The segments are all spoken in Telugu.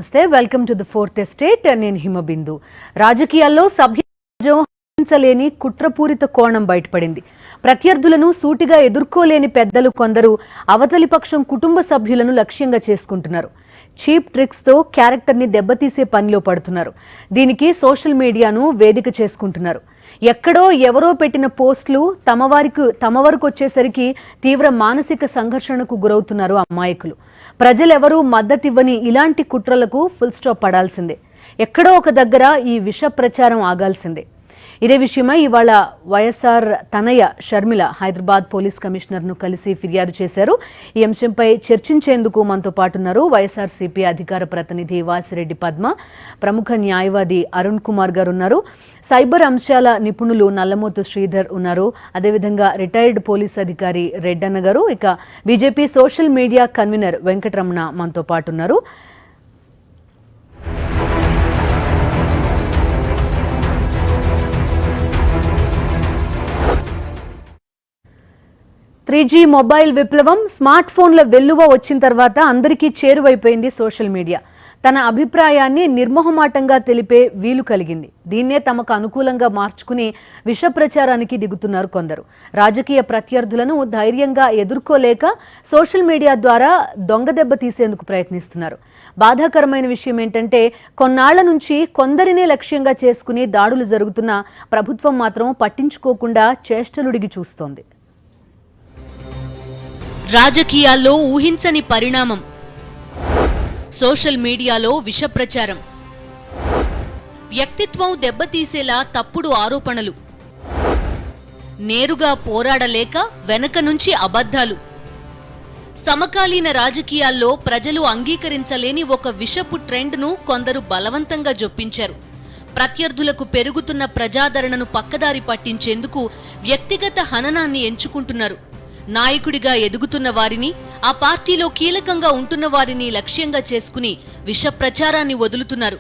నమస్తే, welcome to the fourth estate. నేను హిమబిందు. రాజకీయాల్లో సభ్యించలేని కుట్రపూరిత కోణం బయటపడింది. ప్రత్యర్థులను సూటిగా ఎదుర్కోలేని పెద్దలు కొందరు అవతలి పక్షం కుటుంబ సభ్యులను లక్ష్యంగా చేసుకుంటున్నారు. చీప్ ట్రిక్స్తో క్యారెక్టర్ని దెబ్బతీసే పనిలో పడుతున్నారు. దీనికి సోషల్ మీడియాను వేదిక చేసుకుంటున్నారు. ఎక్కడో ఎవరో పెట్టిన పోస్టులు తమ వరకు వచ్చేసరికి తీవ్ర మానసిక సంఘర్షణకు గురవుతున్నారు అమాయకులు. ప్రజలెవరూ మద్దతివ్వని ఇలాంటి కుట్రలకు ఫుల్ స్టాప్ పడాల్సిందే. ఎక్కడో ఒక దగ్గర ఈ విష ప్రచారం ఆగాల్సిందే. ఇదే విషయమై ఇవాళ వైఎస్ఆర్ తనయ షర్మిల హైదరాబాద్ పోలీస్ కమిషనర్ను కలిసి ఫిర్యాదు చేశారు. ఈ అంశంపై చర్చించేందుకు మనతో పాటు ఉన్నారు వైఎస్ఆర్సీపీ అధికార ప్రతినిధి వాసిరెడ్డి పద్మ, ప్రముఖ న్యాయవాది అరుణ్ కుమార్ గారు ఉన్నారు, సైబర్ అంశాల నిపుణులు నల్లమోతు శ్రీధర్ ఉన్నారు, అదేవిధంగా రిటైర్డ్ పోలీస్ అధికారి రెడ్డన్న గారు, ఇక BJP social media convener Venkataramana మనతో పాటు ఉన్నారు. 3G మొబైల్ విప్లవం, స్మార్ట్ ఫోన్ల వెల్లువ వచ్చిన తర్వాత అందరికీ చేరువైపోయింది సోషల్ మీడియా. తన అభిప్రాయాన్ని నిర్మోహమాటంగా తెలిపే వీలు కలిగింది. దీన్నే తమకు అనుకూలంగా మార్చుకుని విష ప్రచారానికి దిగుతున్నారు కొందరు. రాజకీయ ప్రత్యర్థులను ధైర్యంగా ఎదుర్కోలేక సోషల్ మీడియా ద్వారా దొంగదెబ్బ తీసేందుకు ప్రయత్నిస్తున్నారు. బాధాకరమైన విషయం ఏంటంటే కొన్నాళ్ల నుంచి కొందరినే లక్ష్యంగా చేసుకుని దాడులు జరుగుతున్న ప్రభుత్వం మాత్రం పట్టించుకోకుండా చేష్టలుడిగి చూస్తోంది. రాజకీయాల్లో ఊహించని పరిణామం, సోషల్ మీడియాలో విష ప్రచారం, వ్యక్తిత్వం దెబ్బతీసేలా తప్పుడు ఆరోపణలు, నేరుగా పోరాడలేక వెనక నుంచి అబద్ధాలు. సమకాలీన రాజకీయాల్లో ప్రజలు అంగీకరించలేని ఒక విషపు ట్రెండ్ను కొందరు బలవంతంగా జొప్పించారు. ప్రత్యర్థులకు పెరుగుతున్న ప్రజాదరణను పక్కదారి పట్టించేందుకు వ్యక్తిగత హననాన్ని ఎంచుకుంటున్నారు. నాయకుడిగా ఎదుగుతున్న వారిని, ఆ పార్టీలో కీలకంగా ఉంటున్న వారిని లక్ష్యంగా చేసుకుని విష ప్రచారాన్ని వదులుతున్నారు.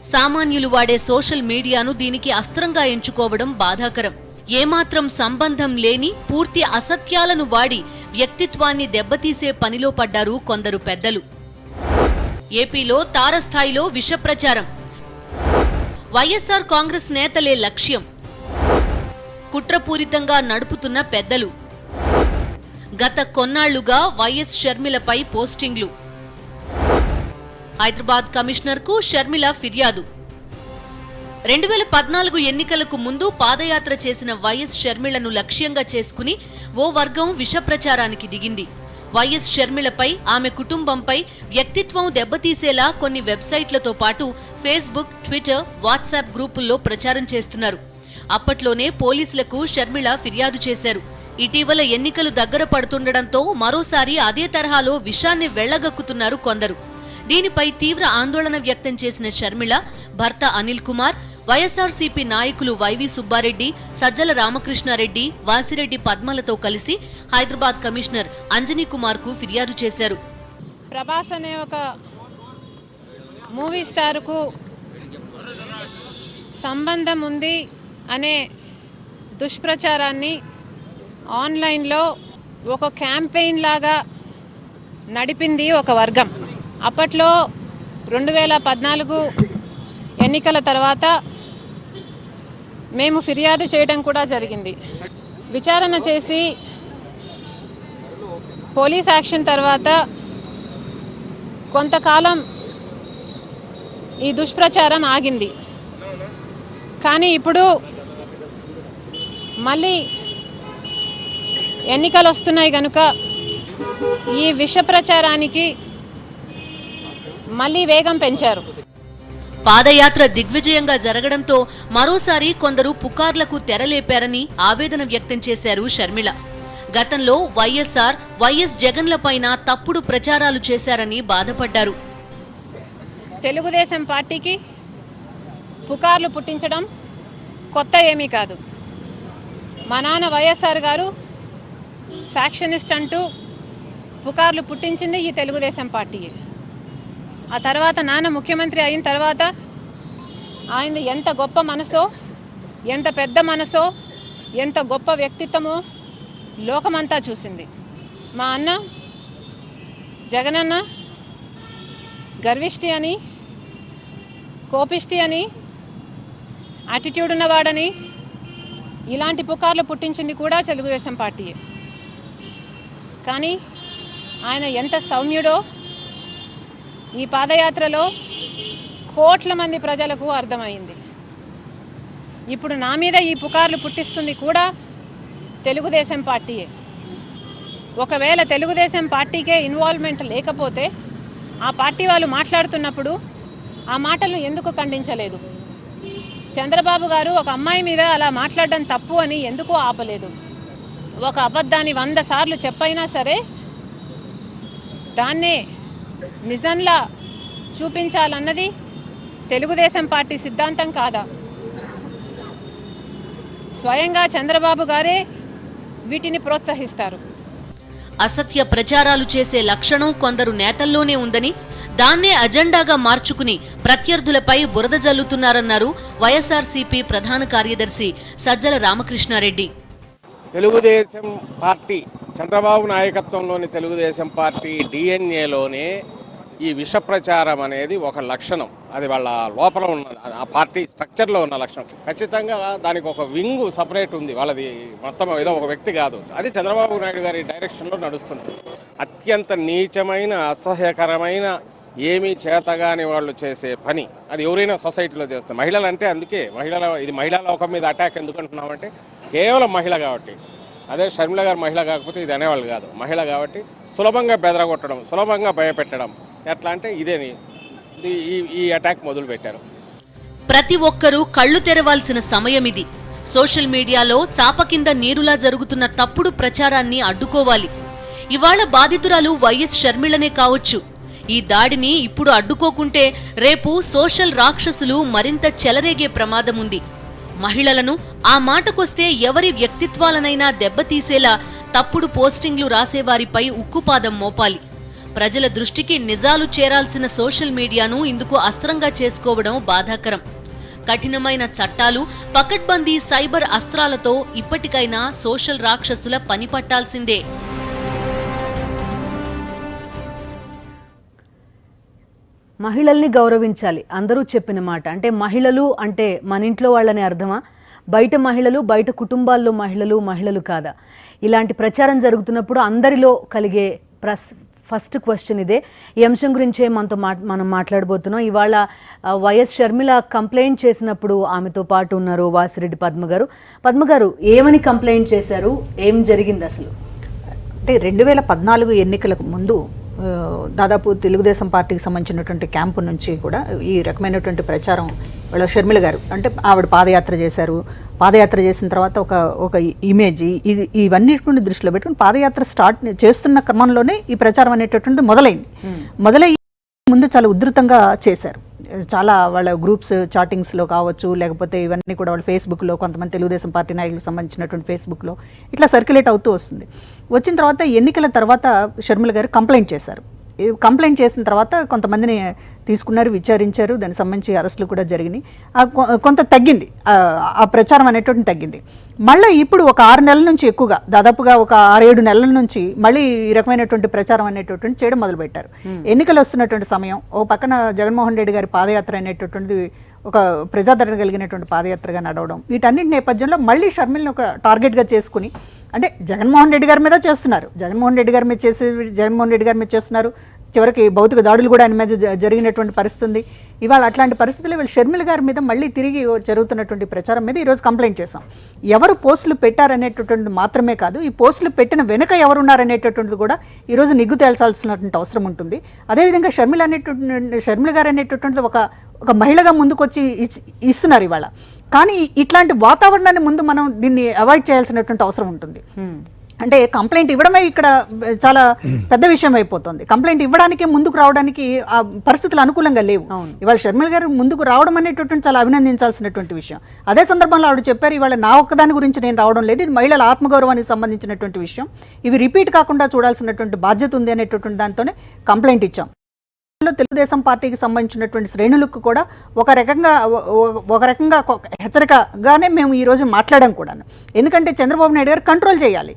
సామాన్యులు వాడే సోషల్ మీడియాను దీనికి అస్త్రంగా ఎంచుకోవడం బాధాకరం. ఏమాత్రం సంబంధం లేని పూర్తి అసత్యాలను వాడి వ్యక్తిత్వాన్ని దెబ్బతీసే పనిలో పడ్డారు కొందరు పెద్దలు. ఏపీలో తారస్థాయిలో విష ప్రచారం. వైఎస్ఆర్ కాంగ్రెస్ నేతలే లక్ష్యం. కుట్రపూరితంగా నడుపుతున్న పెద్దలు. గత కొన్నాళ్లుగా వైఎస్ షర్మిలపై పోస్టింగ్లు. హైదరాబాద్ కమిషనర్కు షర్మిల ఫిర్యాదు. 2014 ఎన్నికలకు ముందు పాదయాత్ర చేసిన వైఎస్ షర్మిలను లక్ష్యంగా చేసుకుని ఓ వర్గం విష ప్రచారానికి దిగింది. వైఎస్ షర్మిలపై, ఆమె కుటుంబంపై వ్యక్తిత్వం దెబ్బతీసేలా కొన్ని వెబ్సైట్లతో పాటు ఫేస్బుక్, ట్విట్టర్, వాట్సాప్ గ్రూపుల్లో ప్రచారం చేస్తున్నారు. అప్పట్లోనే పోలీసులకు షర్మిల ఫిర్యాదు చేశారు. ఇటీవల ఎన్నికలు దగ్గర పడుతుండటంతో మరోసారి అదే తరహాలో విషాన్ని వెళ్లగక్కుతున్నారు కొందరు. దీనిపై తీవ్ర ఆందోళన వ్యక్తం చేసిన షర్మిల భర్త అనిల్ కుమార్, వైఎస్ఆర్సీపీ నాయకులు వైవి సుబ్బారెడ్డి, సజ్జల రామకృష్ణారెడ్డి, వాసిరెడ్డి పద్మలతో కలిసి హైదరాబాద్ కమిషనర్ అంజనీ కుమార్ కు ఫిర్యాదు చేశారు. ప్రభాస్ అనే ఒక మూవీ స్టార్కు సంబంధం ఉంది అనే దుష్ప్రచారాన్ని ఆన్లైన్లో ఒక క్యాంపెయిన్ లాగా నడిపింది ఒక వర్గం. అప్పట్లో 2014 ఎన్నికల తర్వాత మేము ఫిర్యాదు చేయడం కూడా జరిగింది. విచారణ చేసి పోలీస్ యాక్షన్ తర్వాత కొంతకాలం ఈ దుష్ప్రచారం ఆగింది. కానీ ఇప్పుడు మళ్ళీ ఎన్నికలు వస్తున్నాయి కనుక ఈ విష ప్రచారానికి మళ్ళీ వేగం పెంచారు. పాదయాత్ర దిగ్విజయంగా జరగడంతో మరోసారి కొందరు పుకార్లకు తెరలేపారని ఆవేదన వ్యక్తం చేశారు షర్మిల. గతంలో వైఎస్ఆర్, వైఎస్ జగన్లపైన తప్పుడు ప్రచారాలు చేశారని బాధపడ్డారు. తెలుగుదేశం పార్టీకి పుకార్లు పుట్టించడం కొత్త ఏమీ కాదు. మా నాన్న వైఎస్ఆర్ గారు ఫ్యాక్షనిస్ట్ అంటూ పుకార్లు పుట్టించింది ఈ తెలుగుదేశం పార్టీయే. ఆ తర్వాత నాన్న ముఖ్యమంత్రి అయిన తర్వాత ఆయన ఎంత గొప్ప మనసో, ఎంత పెద్ద మనసో, ఎంత గొప్ప వ్యక్తిత్వమో లోకమంతా చూసింది. మా అన్న జగనన్న గర్విష్టి అని కోపిష్టి అని, యాటిట్యూడ్ ఉన్నవాడని ఇలాంటి పుకార్లు పుట్టించింది కూడా తెలుగుదేశం పార్టీయే. కానీ ఆయన ఎంత సౌమ్యుడో ఈ పాదయాత్రలో కోట్ల మంది ప్రజలకు అర్థమైంది. ఇప్పుడు నా మీద ఈ పుకార్లు పుట్టిస్తుంది కూడా తెలుగుదేశం పార్టీయే. ఒకవేళ తెలుగుదేశం పార్టీకే ఇన్వాల్వ్మెంట్ లేకపోతే ఆ పార్టీ వాళ్ళు మాట్లాడుతున్నప్పుడు ఆ మాటలను ఎందుకు ఖండించలేదు? చంద్రబాబు గారు ఒక అమ్మాయి మీద అలా మాట్లాడడం తప్పు అని ఎందుకు ఆపలేదు? ఒక అబద్ధాన్ని 100 సార్లు చెప్పైనా సరే దాన్నే నిజంలా చూపించాలన్నది తెలుగుదేశం పార్టీ సిద్ధాంతం కాదా? స్వయంగా చంద్రబాబు గారే వీటిని ప్రోత్సహిస్తారు. అసత్య ప్రచారాలు చేసే లక్షణం కొందరు నేతల్లోనే ఉందని, దాన్నే అజెండాగా మార్చుకుని ప్రత్యర్థులపై బురద జల్లుతున్నారన్నారు వైఎస్ఆర్సీపీ ప్రధాన కార్యదర్శి సజ్జల రామకృష్ణారెడ్డి. తెలుగుదేశం పార్టీ, చంద్రబాబు నాయకత్వంలోని తెలుగుదేశం పార్టీ డిఎన్ఏలోనే ఈ విష ప్రచారం అనేది ఒక లక్షణం. అది వాళ్ళ లోపల ఉన్న, ఆ పార్టీ స్ట్రక్చర్లో ఉన్న లక్షణం. ఖచ్చితంగా దానికి ఒక వింగ్ సపరేట్ ఉంది వాళ్ళది, మొత్తం ఏదో ఒక వ్యక్తి కాదు. అది చంద్రబాబు నాయుడు గారి డైరెక్షన్లో నడుస్తుంది. అత్యంత నీచమైన, అసహ్యకరమైన, ఏమీ చేతగాని వాళ్ళు చేసే పని అది ఎవరైనా సొసైటీలో చేస్తారు. మహిళలు అంటే అందుకే ఇది మహిళా లోకం మీద అటాక్ ఎందుకు అంటున్నామంటే కేవలం మహిళ కాబట్టి. అదే షర్మిల గారు మహిళ కాకపోతే ఇది అనేవాళ్ళు కాదు. మహిళ కాబట్టి సులభంగా బెదరగొట్టడం, సులభంగా భయపెట్టడం. ఎట్లా అంటే ఇదేని ఈ అటాక్ మొదలు పెట్టారు. ప్రతి ఒక్కరూ కళ్ళు తెరవాల్సిన సమయం ఇది. సోషల్ మీడియాలో చాప కింద నీరులా జరుగుతున్న తప్పుడు ప్రచారాన్ని అడ్డుకోవాలి. ఇవాళ బాధితురాలు వైఎస్ షర్మిలనే కావచ్చు. ఈ దాడిని ఇప్పుడు అడ్డుకోకుంటే రేపు సోషల్ రాక్షసులు మరింత చెలరేగే ప్రమాదముంది. మహిళలను, ఆ మాటకొస్తే ఎవరి వ్యక్తిత్వాలనైనా దెబ్బతీసేలా తప్పుడు పోస్టింగ్లు రాసేవారిపై ఉక్కుపాదం మోపాలి. ప్రజల దృష్టికి నిజాలు చేరాల్సిన సోషల్ మీడియాను ఇందుకు అస్త్రంగా చేసుకోవడం బాధాకరం. కఠినమైన చట్టాలు, పకడ్బందీ సైబర్ అస్త్రాలతో ఇప్పటికైనా సోషల్ రాక్షసుల పని పట్టాల్సిందే. మహిళల్ని గౌరవించాలి అందరూ చెప్పిన మాట. అంటే మహిళలు అంటే మన ఇంట్లో వాళ్ళని అర్థమా? బయట మహిళలు, బయట కుటుంబాల్లో మహిళలు కాదా? ఇలాంటి ప్రచారం జరుగుతున్నప్పుడు అందరిలో కలిగే ఫస్ట్ క్వశ్చన్ ఇదే. ఈ అంశం గురించే మనం మాట్లాడబోతున్నాం. ఇవాళ వైఎస్ షర్మిల కంప్లైంట్ చేసినప్పుడు ఆమెతో పాటు ఉన్నారు వాసిరెడ్డి పద్మ గారు. ఏమని కంప్లైంట్ చేశారు? ఏం జరిగింది అసలు? అంటే 2014 ఎన్నికలకు ముందు దాదాపు తెలుగుదేశం పార్టీకి సంబంధించినటువంటి క్యాంపు నుంచి కూడా ఈ రకమైనటువంటి ప్రచారం వాళ్ళ షర్మిల గారు, అంటే ఆవిడ పాదయాత్ర చేశారు. పాదయాత్ర చేసిన తర్వాత ఒక ఇమేజ్ ఇవన్నిటిని దృష్టిలో పెట్టుకుని పాదయాత్ర స్టార్ట్ చేస్తున్న క్రమంలోనే ఈ ప్రచారం అనేటటువంటిది మొదలయ్యి ముందు చాలా ఉధృతంగా చేశారు. చాలా వాళ్ళ గ్రూప్స్ చాటింగ్స్లో కావచ్చు, లేకపోతే ఇవన్నీ కూడా వాళ్ళ ఫేస్బుక్లో, కొంతమంది తెలుగుదేశం పార్టీ నాయకులకు సంబంధించినటువంటి ఫేస్బుక్లో ఇట్లా సర్క్యులేట్ అవుతూ వస్తుంది. వచ్చిన తర్వాత ఎన్నికల తర్వాత షర్మిల గారు కంప్లైంట్ చేశారు. కంప్లైంట్ చేసిన తర్వాత కొంతమందిని తీసుకున్నారు, విచారించారు, దానికి సంబంధించి అరెస్టులు కూడా జరిగినాయి. కొంత తగ్గింది, ఆ ప్రచారం అనేటువంటి తగ్గింది. మళ్ళీ ఇప్పుడు ఒక 6 నెలల నుంచి ఎక్కువగా, దాదాపుగా ఒక 6-7 నెలల నుంచి మళ్ళీ ఈ రకమైనటువంటి ప్రచారం అనేటటువంటి చేయడం మొదలుపెట్టారు. ఎన్నికలు వస్తున్నటువంటి సమయం, ఓ పక్కన జగన్మోహన్ రెడ్డి గారి పాదయాత్ర అనేటటువంటిది ఒక ప్రజాదరణ కలిగినటువంటి పాదయాత్రగా నడవడం, వీటన్నిటి నేపథ్యంలో మళ్ళీ షర్మిల్ని ఒక టార్గెట్గా చేసుకుని, అంటే జగన్మోహన్ రెడ్డి గారి మీద చేస్తున్నారు, జగన్మోహన్ రెడ్డి గారి మీద చేస్తున్నారు. చివరికి భౌతిక దాడులు కూడా ఆయన మీద జరిగినటువంటి పరిస్థితి ఉంది. ఇవాళ అట్లాంటి పరిస్థితుల్లో వీళ్ళు షర్మిల గారి మీద మళ్ళీ తిరిగి జరుగుతున్నటువంటి ప్రచారం మీద ఈరోజు కంప్లైంట్ చేశాం. ఎవరు పోస్టులు పెట్టారనేటటువంటిది మాత్రమే కాదు, ఈ పోస్టులు పెట్టిన వెనుక ఎవరున్నారనేటటువంటిది కూడా ఈరోజు నిగ్గు తేల్చాల్సినటువంటి అవసరం ఉంటుంది. అదేవిధంగా షర్మిల గారు అనేటటువంటిది ఒక మహిళగా ముందుకొచ్చి ఇస్తున్నారు ఇవాళ. కానీ ఇట్లాంటి వాతావరణాన్ని ముందు మనం దీన్ని అవాయిడ్ చేయాల్సినటువంటి అవసరం ఉంటుంది. అంటే కంప్లైంట్ ఇవ్వడమే ఇక్కడ చాలా పెద్ద విషయం అయిపోతుంది. కంప్లైంట్ ఇవ్వడానికి ముందుకు రావడానికి ఆ పరిస్థితులు అనుకూలంగా లేవు. ఇవాళ షర్మిల గారు ముందుకు రావడం అనేటటువంటి చాలా అభినందించాల్సినటువంటి విషయం. అదే సందర్భంలో ఆవిడ చెప్పారు, ఇవాళ నా ఒక్కదాని గురించి నేను రావడం లేదు, ఇది మహిళల ఆత్మగౌరవానికి సంబంధించినటువంటి విషయం, ఇవి రిపీట్ కాకుండా చూడాల్సినటువంటి బాధ్యత ఉంది అనేటటువంటి దాంతోనే కంప్లైంట్ ఇచ్చాం. తెలుగుదేశం పార్టీకి సంబంధించినటువంటి శ్రేణులకు కూడా ఒక రకంగా హెచ్చరికగానే మేము ఈరోజు మాట్లాడాం కూడా. ఎందుకంటే చంద్రబాబు నాయుడు గారు కంట్రోల్ చేయాలి.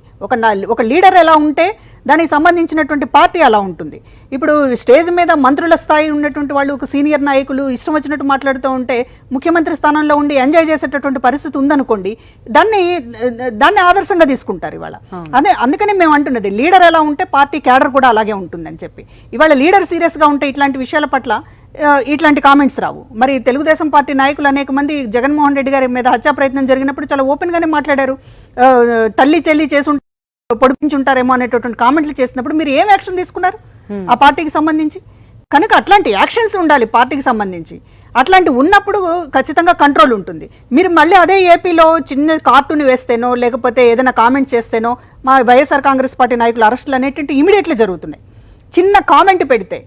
ఒక లీడర్ ఎలా ఉంటే దానికి సంబంధించినటువంటి పార్టీ అలా ఉంటుంది. ఇప్పుడు స్టేజ్ మీద మంత్రుల స్థాయి ఉన్నటువంటి వాళ్ళు, ఒక సీనియర్ నాయకులు ఇష్టం వచ్చినట్టు మాట్లాడుతూ ఉంటే ముఖ్యమంత్రి స్థానంలో ఉండి ఎంజాయ్ చేసేటటువంటి పరిస్థితి ఉందనుకోండి, దాన్ని ఆదర్శంగా తీసుకుంటారు ఇవాళ. అందుకని మేము అంటున్నది, లీడర్ ఎలా ఉంటే పార్టీ క్యాడర్ కూడా అలాగే ఉంటుందని చెప్పి. ఇవాళ లీడర్ సీరియస్గా ఉంటే ఇట్లాంటి విషయాల పట్ల ఇట్లాంటి కామెంట్స్ రావు. మరి తెలుగుదేశం పార్టీ నాయకులు అనేక మంది జగన్మోహన్ రెడ్డి గారి మీద హత్యా ప్రయత్నం జరిగినప్పుడు చాలా ఓపెన్గానే మాట్లాడారు. తల్లి చెల్లి చేసి పొడిపించుంటారేమో అనేటటువంటి కామెంట్లు చేసినప్పుడు మీరు ఏం యాక్షన్ తీసుకున్నారు ఆ పార్టీకి సంబంధించి? కనుక అట్లాంటి యాక్షన్స్ ఉండాలి పార్టీకి సంబంధించి. అట్లాంటి ఉన్నప్పుడు ఖచ్చితంగా కంట్రోల్ ఉంటుంది. మీరు మళ్ళీ అదే ఏపీలో చిన్న కార్టూన్ వేస్తేనో లేకపోతే ఏదైనా కామెంట్ చేస్తేనో మా వైఎస్ఆర్ కాంగ్రెస్ పార్టీ నాయకులు అరెస్టులు అనేటువంటి ఇమీడియట్లీ జరుగుతున్నాయి. చిన్న కామెంట్ పెడితే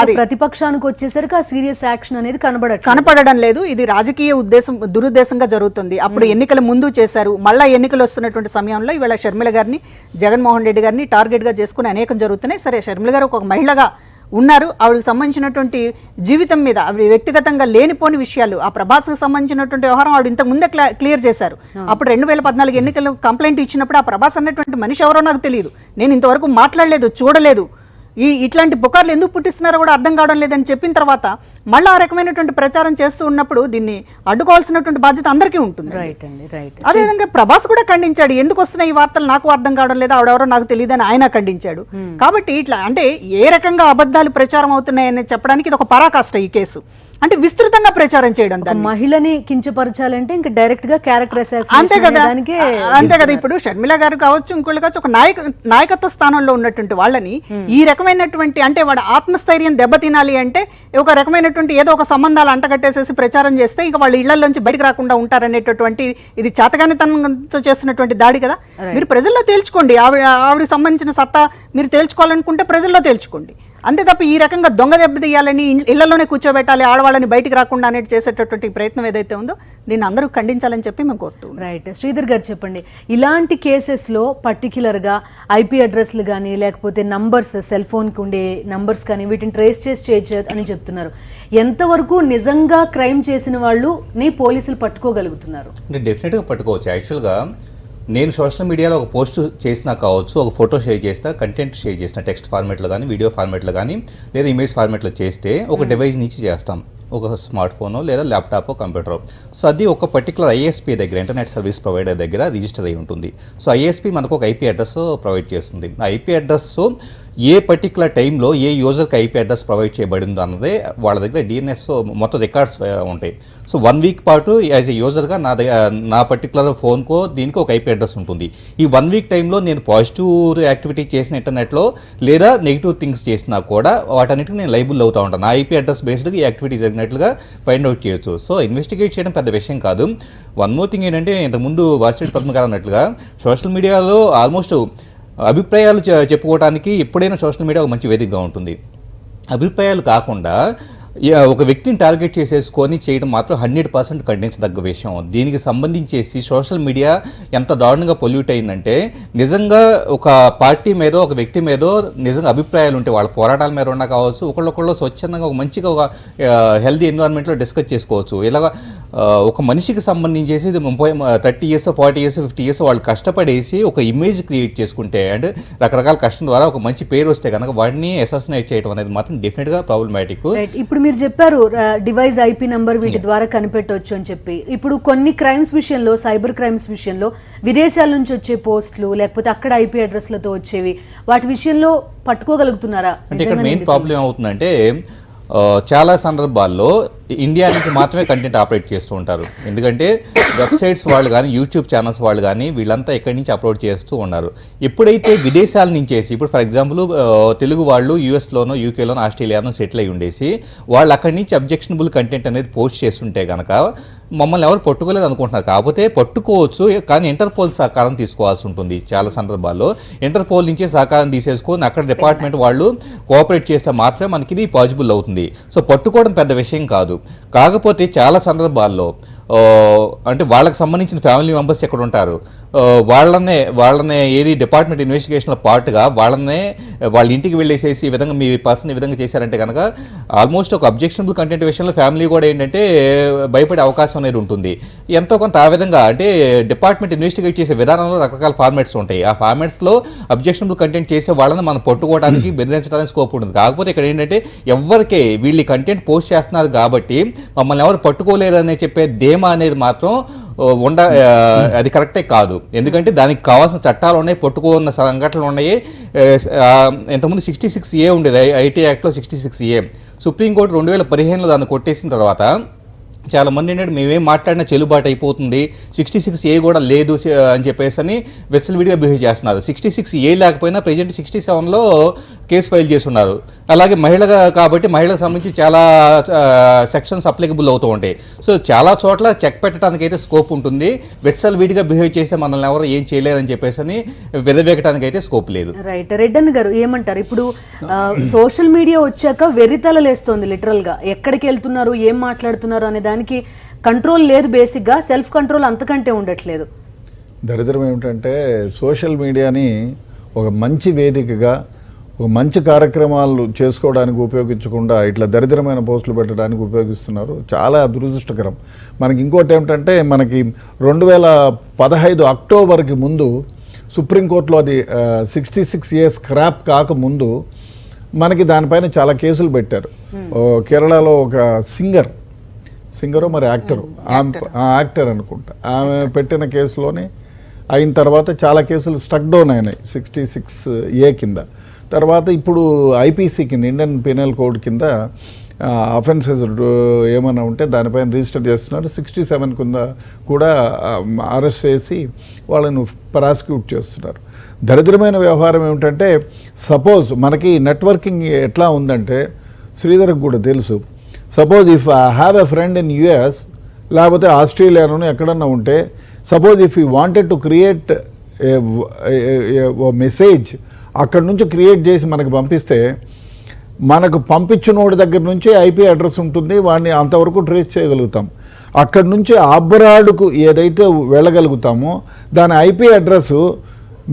అది ప్రతిపక్షానికి వచ్చేసరికి ఆ సీరియస్ యాక్షన్ అనేది కనపడడం లేదు. ఇది రాజకీయ దురుద్దేశంగా జరుగుతుంది. అప్పుడు ఎన్నికల ముందు చేశారు, మళ్ళా ఎన్నికలు వస్తున్నటువంటి సమయంలో ఇవాళ షర్మిల గారిని, జగన్మోహన్ రెడ్డి గారిని టార్గెట్ గా చేసుకుని అనేకం జరుగుతున్నాయి. సరే, షర్మిల గారు ఒక మహిళగా ఉన్నారు, ఆవిడకి సంబంధించినటువంటి జీవితం మీద ఆవిడ వ్యక్తిగతంగా లేనిపోని విషయాలు, ఆ ప్రభాస్కి సంబంధించినటువంటి వ్యవహారం ఆవిడ ఇంతకు ముందే క్లియర్ చేశారు. అప్పుడు 2014 ఎన్నికలు కంప్లైంట్ ఇచ్చినప్పుడు ఆ ప్రభాస్ అన్నటువంటి మనిషి ఎవరో నాకు తెలియదు, నేను ఇంతవరకు మాట్లాడలేదు, చూడలేదు, ఇట్లాంటి పుకార్లు ఎందుకు పుట్టిస్తున్నారో కూడా అర్థం కావడం లేదని చెప్పిన తర్వాత మళ్ళీ ఆ రకమైనటువంటి ప్రచారం చేస్తూ ఉన్నప్పుడు దీన్ని అడ్డుకోవాల్సినటువంటి బాధ్యత అందరికీ ఉంటుంది. అదేవిధంగా ప్రభాస్ కూడా ఖండించాడు, ఎందుకు వస్తున్నాయి ఈ వార్తలు నాకు అర్థం కావడం లేదు, ఆవిడెవరో నాకు తెలియదని ఆయన ఖండించాడు. కాబట్టి ఇట్లా అంటే ఏ రకంగా అబద్ధాలు ప్రచారం అవుతున్నాయని చెప్పడానికి ఇది ఒక పరాకాష్ట ఈ కేసు. అంటే విస్తృతంగా ప్రచారం చేయడం, మహిళని కించపరచాలంటే ఇంకా డైరెక్ట్ గా క్యారెక్టర్ అంతే కదా. ఇప్పుడు షర్మిల గారు కావచ్చు, ఇంకోళ్ళు కావచ్చు, ఒక నాయకత్వ స్థానంలో ఉన్నటువంటి వాళ్ళని ఈ రకమైనటువంటి, అంటే వాడు ఆత్మస్థైర్యం దెబ్బతినాలి అంటే ఒక రకమైనటువంటి ఏదో ఒక సంబంధాలు అంటగట్టేసేసి ప్రచారం చేస్తే ఇక వాళ్ళు ఇళ్లలోంచి బయటకు రాకుండా ఉంటారనేటటువంటి, ఇది చేతగానితనంతో చేస్తున్నటువంటి దాడి కదా. మీరు ప్రజల్లో తేల్చుకోండి, ఆవిడకి సంబంధించిన సత్తా మీరు తేల్చుకోవాలనుకుంటే ప్రజల్లో తేల్చుకోండి. అంతే తప్ప ఈ రకంగా దొంగ దెబ్బతీయాలని, ఇళ్లలోనే కూర్చోబెట్టాలి, ఆడవాళ్ళని బయటికి రాకుండా అనేది చేసేటటువంటి ప్రయత్నం ఏదైతే ఉందో దీన్ని అందరూ ఖండించాలని చెప్పి మేము కోరుతున్నాం. రైట్, శ్రీధర్ గారు చెప్పండి, ఇలాంటి కేసెస్లో పర్టిక్యులర్గా ఐపీ అడ్రస్లు కానీ లేకపోతే నంబర్స్, సెల్ ఫోన్కి ఉండే నంబర్స్ కానీ వీటిని ట్రేస్ చేసి చేయొచ్చు అని చెప్తున్నారు. ఎంతవరకు నిజంగా క్రైమ్ చేసిన వాళ్ళని పోలీసులు పట్టుకోగలుగుతున్నారు? అంటే డెఫినెట్గా పట్టుకోవచ్చు. యాక్చువల్గా నేను సోషల్ మీడియాలో ఒక పోస్ట్ చేసినా కావచ్చు, ఒక ఫోటో షేర్ చేసినా, కంటెంట్ షేర్ చేసిన టెక్స్ట్ ఫార్మేట్లో కానీ, వీడియో ఫార్మేట్లో కానీ, లేదా ఇమేజ్ ఫార్మేట్లో చేస్తే ఒక డివైస్ నుంచి చేస్తాం, ఒక స్మార్ట్ ఫోనో లేదా ల్యాప్టాప్, కంప్యూటర్. సో అది ఒక పర్టికులర్ ఐఎస్పీ దగ్గర, ఇంటర్నెట్ సర్వీస్ ప్రొవైడర్ దగ్గర రిజిస్టర్ అయి ఉంటుంది. సో ఐఎస్పీ మనకు ఒక ఐపీ అడ్రస్ ప్రొవైడ్ చేస్తుంది. ఆ ఐపీ అడ్రస్ ఏ పర్టికులర్ టైంలో ఏ యూజర్కి ఐపీ అడ్రస్ ప్రొవైడ్ చేయబడిందో అన్నదే వాళ్ళ దగ్గర డిఎన్ఎస్ మొత్తం రికార్డ్స్ ఉంటాయి. సో 1 వీక్ పాటు యాజ్ ఏ యూజర్గా నా పర్టికులర్ ఫోన్కో దీనికి ఒక ఐపీ అడ్రస్ ఉంటుంది. ఈ 1 వీక్ టైంలో నేను పాజిటివ్ యాక్టివిటీ చేసిన ఇంటర్నెట్లో లేదా నెగిటివ్ థింగ్స్ చేసినా కూడా వాటన్నిటికీ నేను లైబుల్ అవుతూ ఉంటాను. నా ఐపీ అడ్రస్ బేస్డ్గా ఈ యాక్టివిటీ జరిగినట్లుగా ఫైండ్ అవుట్ చేయొచ్చు. సో ఇన్వెస్టిగేట్ చేయడం పెద్ద విషయం కాదు. వన్ మోర్ థింగ్ ఏంటంటే, ఇంతకుముందు వాసిరెడ్డి పద్మ గారు అన్నట్లుగా సోషల్ మీడియాలో ఆల్మోస్ట్ అభిప్రాయాలు చెప్పుకోవడానికి ఎప్పుడైనా సోషల్ మీడియా ఒక మంచి వేదికగా ఉంటుంది. అభిప్రాయాలు కాకుండా ఒక వ్యక్తిని టార్గెట్ చేసేసుకొని చేయడం మాత్రం 100% ఖండించదగ్గ విషయం. దీనికి సంబంధించేసి సోషల్ మీడియా ఎంత దారుణంగా పొల్యూట్ అయిందంటే, నిజంగా ఒక పార్టీ మీదో ఒక వ్యక్తి మీదో నిజంగా అభిప్రాయాలు ఉంటే వాళ్ళ పోరాటాల మీద ఉన్నా కావచ్చు, ఒకళ్ళొకళ్ళు స్వచ్ఛందంగా ఒక మంచిగా ఒక హెల్దీ ఎన్విరాన్మెంట్లో డిస్కస్ చేసుకోవచ్చు. ఇలాగ ఒక మనిషికి సంబంధించేసి 30 years 40 years 50 years వాళ్ళు కష్టపడేసి ఒక ఇమేజ్ క్రియేట్ చేసుకుంటే, అంటే రకరకాల కష్టం ద్వారా ఒక మంచి పేరు వస్తే కనుక వాడిని అసాసినేట్ చేయడం అనేది మాత్రం డెఫినెట్గా ప్రాబ్లమాటిక్. ఇప్పుడు మీరు చెప్పారు డివైస్ ఐపీ నంబర్ వీటి ద్వారా కనిపెట్టవచ్చు అని చెప్పి. ఇప్పుడు కొన్ని క్రైమ్స్ విషయంలో, సైబర్ క్రైమ్స్ విషయంలో విదేశాల నుంచి వచ్చే పోస్టులు లేకపోతే అక్కడ ఐపీ అడ్రస్లతో వచ్చేవి, వాటి విషయంలో పట్టుకోగలుగుతున్నారా? అంటే ఇక్కడ మెయిన్ ప్రాబ్లం ఏమవుతుందంటే, చాలా సందర్భాల్లో ఇండియా నుంచి మాత్రమే కంటెంట్ ఆపరేట్ చేస్తూ ఉంటారు. ఎందుకంటే వెబ్సైట్స్ వాళ్ళు కానీ, యూట్యూబ్ ఛానల్స్ వాళ్ళు కానీ వీళ్ళంతా ఎక్కడి నుంచి అప్లోడ్ చేస్తూ ఉన్నారు. ఎప్పుడైతే విదేశాల నుంచేసి, ఇప్పుడు ఫర్ ఎగ్జాంపుల్ తెలుగు వాళ్ళు యూఎస్లోనో, యూకేలోనో, ఆస్ట్రేలియానో సెటిల్ అయి ఉండేసి వాళ్ళు అక్కడి నుంచి అబ్జెక్షనబుల్ కంటెంట్ అనేది పోస్ట్ చేస్తుంటే కనుక మమ్మల్ని ఎవరు పట్టుకోలేదు అనుకుంటున్నారు. కాకపోతే పట్టుకోవచ్చు, కానీ ఇంటర్పోల్ సహకారం తీసుకోవాల్సి ఉంటుంది. చాలా సందర్భాల్లో ఇంటర్పోల్ నుంచే సహకారం తీసేసుకొని అక్కడ డిపార్ట్మెంట్ వాళ్ళు కోఆపరేట్ చేస్తే మాత్రమే మనకి ఇది పాసిబుల్ అవుతుంది. సో పట్టుకోవడం పెద్ద విషయం కాదు. కాకపోతే చాలా సందర్భాల్లో అంటే వాళ్ళకి సంబంధించిన ఫ్యామిలీ మెంబర్స్ ఎక్కడ ఉంటారు, వాళ్ళనే ఏది డిపార్ట్మెంట్ ఇన్వెస్టిగేషన్లో పార్ట్గా వాళ్ళ ఇంటికి వెళ్ళేసేసి ఈ విధంగా మీ పర్సన్ ఈ విధంగా చేశారంటే కనుక ఆల్మోస్ట్ ఒక అబ్జెక్షనబుల్ కంటెంట్ విషయంలో ఫ్యామిలీ కూడా ఏంటంటే భయపడే అవకాశం అనేది ఉంటుంది. ఎంతో కొంత ఆ విధంగా అంటే డిపార్ట్మెంట్ ఇన్వెస్టిగేట్ చేసే విధానంలో రకరకాల ఫార్మాట్స్ ఉంటాయి. ఆ ఫార్మాట్స్లో అబ్జెక్షనబుల్ కంటెంట్ చేసే వాళ్ళని మనం పట్టుకోవడానికి బెదిరించడానికి స్కోప్ ఉంటుంది. కాకపోతే ఇక్కడ ఏంటంటే ఎవరికే వీళ్ళు కంటెంట్ పోస్ట్ చేస్తున్నారు కాబట్టి మమ్మల్ని ఎవరు పట్టుకోలేరని చెప్పే ధీమా అనేది మాత్రం అది కరెక్టే కాదు. ఎందుకంటే దానికి కావాల్సిన చట్టాలు ఉన్నాయి, పట్టుకున్న సంఘటనలు ఉన్నాయి. ఇంతకుముందు 66A ఉండేది, ఐటీ యాక్ట్లో 66A. సుప్రీంకోర్టు 2015లో దాన్ని కొట్టేసిన తర్వాత చాలా మంది ఏంటంటే మేమేం మాట్లాడినా చెల్లుబాటు అయిపోతుంది, 66A కూడా లేదు అని చెప్పేసి అని విచ్చలవిడిగా బిహేవ్ చేస్తున్నారు. 66A లేకపోయినా ప్రెజెంట్ 67లో కేసు ఫైల్ చేస్తున్నారు. అలాగే కాబట్టి మహిళలకు సంబంధించి చాలా సెక్షన్స్ అప్లికబుల్ అవుతూ ఉంటాయి. సో చాలా చోట్ల చెక్ పెట్టడానికి అయితే స్కోప్ ఉంటుంది. విచ్చలవిడిగా బిహేవ్ చేస్తే మనల్ని ఎవరు ఏం చేయలేరని చెప్పేసి అని విరవేగటానికి అయితే స్కోప్ లేదు. రైట్. రెడ్డన్ గారు ఏమంటారు? ఇప్పుడు సోషల్ మీడియా వచ్చాక వెర్రితలలేస్తోంది లిటరల్గా. ఎక్కడికి వెళ్తున్నారు, ఏం మాట్లాడుతున్నారు అనే దానికి కంట్రోల్ లేదు. బేసిక్గా సెల్ఫ్ కంట్రోల్ అంతకంటే ఉండట్లేదు. దరిద్రం ఏమిటంటే సోషల్ మీడియాని ఒక మంచి వేదికగా, ఒక మంచి కార్యక్రమాలు చేసుకోవడానికి ఉపయోగించకుండా ఇట్లా దరిద్రమైన పోస్టులు పెట్టడానికి ఉపయోగిస్తున్నారు. చాలా దురదృష్టకరం. మనకి ఇంకోటి ఏమిటంటే మనకి 2015 అక్టోబర్కి ముందు సుప్రీంకోర్టులో అది 66A స్క్రాప్ కాకముందు మనకి దానిపైన చాలా కేసులు పెట్టారు. కేరళలో ఒక సింగరు మరి యాక్టర్ అనుకుంటా, ఆమె పెట్టిన కేసులోనే అయిన తర్వాత చాలా కేసులు స్టక్ డౌన్ అయినాయి 66A కింద. తర్వాత ఇప్పుడు ఐపీసీ కింద, ఇండియన్ పీనల్ కోడ్ కింద అఫెన్సెస్ ఏమైనా ఉంటే దానిపైన రిజిస్టర్ చేస్తున్నారు. 67 కింద కూడా అరెస్ట్ చేసి వాళ్ళను ప్రాసిక్యూట్ చేస్తున్నారు. దరిద్రమైన వ్యవహారం ఏమిటంటే సపోజ్ మనకి నెట్వర్కింగ్ ఎట్లా ఉందంటే శ్రీధర్కి కూడా తెలుసు. Suppose if I have a friend in US లేకపోతే ఆస్ట్రేలియాలోనే ఎక్కడన్నా ఉంటే, suppose if you wanted to create message అక్కడ నుంచి క్రియేట్ చేసి మనకు పంపిస్తే, మనకు పంపించినోడి దగ్గర నుంచి ఐపీ అడ్రస్ ఉంటుంది, వాడిని అంతవరకు ట్రేస్ చేయగలుగుతాం. అక్కడి నుంచి అబ్రాడ్కు ఏదైతే వెళ్ళగలుగుతామో దాని ఐపీ అడ్రస్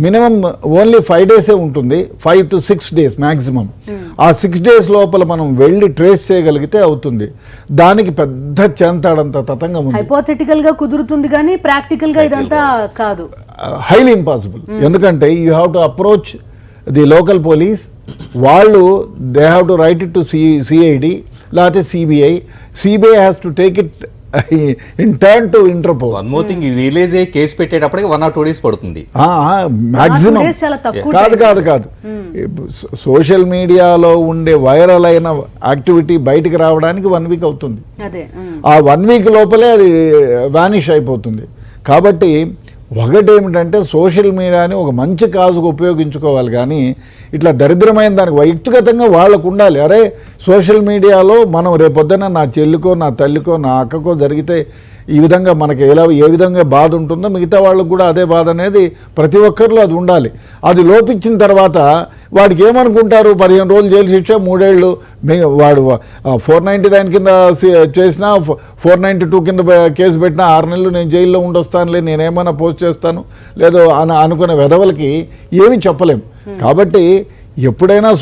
మినిమం ఓన్లీ 5 డేసే ఉంటుంది, 5 to 6 days మ్యాక్సిమం. ఆ 6 days లోపల మనం వెళ్ళి ట్రేస్ చేయగలిగితే అవుతుంది. దానికి పెద్ద చెంతాడంత తతంగం ఉంది. హైపోథెటికల్ గా కుదురుతుంది కానీ ప్రాక్టికల్ గా ఇదంతా కాదు, హైలీ ఇంపాసిబుల్. ఎందుకంటే you have to approach the local police. వాళ్ళు they have to write it to CID లేకపోతే CBI has to take it in turn to Interpol. One more thing, release అయ్యి కేసు పెట్టేటప్పటికి 1 or 2 days పడుతుంది మ్యాక్సిమం. కాదు సోషల్ మీడియాలో ఉండే వైరల్ అయిన యాక్టివిటీ బయటికి రావడానికి 1 week అవుతుంది. ఆ 1 week లోపలే అది వానిష్ అయిపోతుంది. కాబట్టి ఒకటేమిటంటే సోషల్ మీడియాని ఒక మంచి కాజుకు ఉపయోగించుకోవాలి, కానీ ఇట్లా దరిద్రమైన దానికి వ్యక్తిగతంగా వాళ్ళకు ఉండాలి. అరే సోషల్ మీడియాలో మనం రేపొద్దున నా చెల్లికో నా తల్లికో నా అక్కకో జరిగితే ఈ విధంగా మనకి ఏ విధంగా బాధ ఉంటుందో మిగతా వాళ్ళకు కూడా అదే బాధ అనేది ప్రతి ఒక్కరిలో అది ఉండాలి. అది లోపించిన తర్వాత వాడికి ఏమనుకుంటారు, 15 రోజులు జైలు శిక్ష, 3 ఏళ్ళు, వాడు 499 కింద చేసినా 492 కింద కేసు పెట్టినా 6 నెలలు నేను జైల్లో ఉండొస్తానులే, నేనేమైనా పోస్ట్ చేస్తాను లేదో అనుకునే వెధవలకి ఏమీ చెప్పలేం. కాబట్టి ఎప్పుడైనా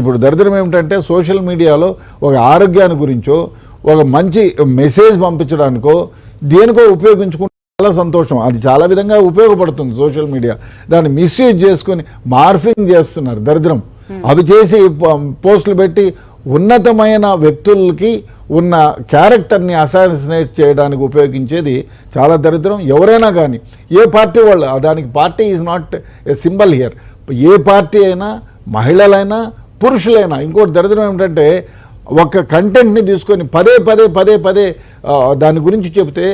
ఇప్పుడు దరిద్రం ఏమిటంటే సోషల్ మీడియాలో ఒక ఆరోగ్యాన్ని గురించో ఒక మంచి మెసేజ్ పంపించడానికో దేనికో ఉపయోగించుకుంటే చాలా సంతోషం. అది చాలా విధంగా ఉపయోగపడుతుంది సోషల్ మీడియా. దాన్ని మిస్యూజ్ చేసుకొని మార్ఫింగ్ చేస్తున్నారు దరిద్రం. అవి చేసి పోస్టులు పెట్టి ఉన్నతమైన వ్యక్తులకి ఉన్న క్యారెక్టర్ని అసాసినేట్ చేయడానికి ఉపయోగించేది చాలా దరిద్రం. ఎవరైనా కానీ ఏ పార్టీ వాళ్ళు, దానికి party is not a symbol here. A party అయినా, మహిళలైనా పురుషులైనా. ఇంకోటి దరిద్రం ఏమిటంటే ఒక కంటెంట్ని తీసుకొని పదే దాని గురించి చెబితే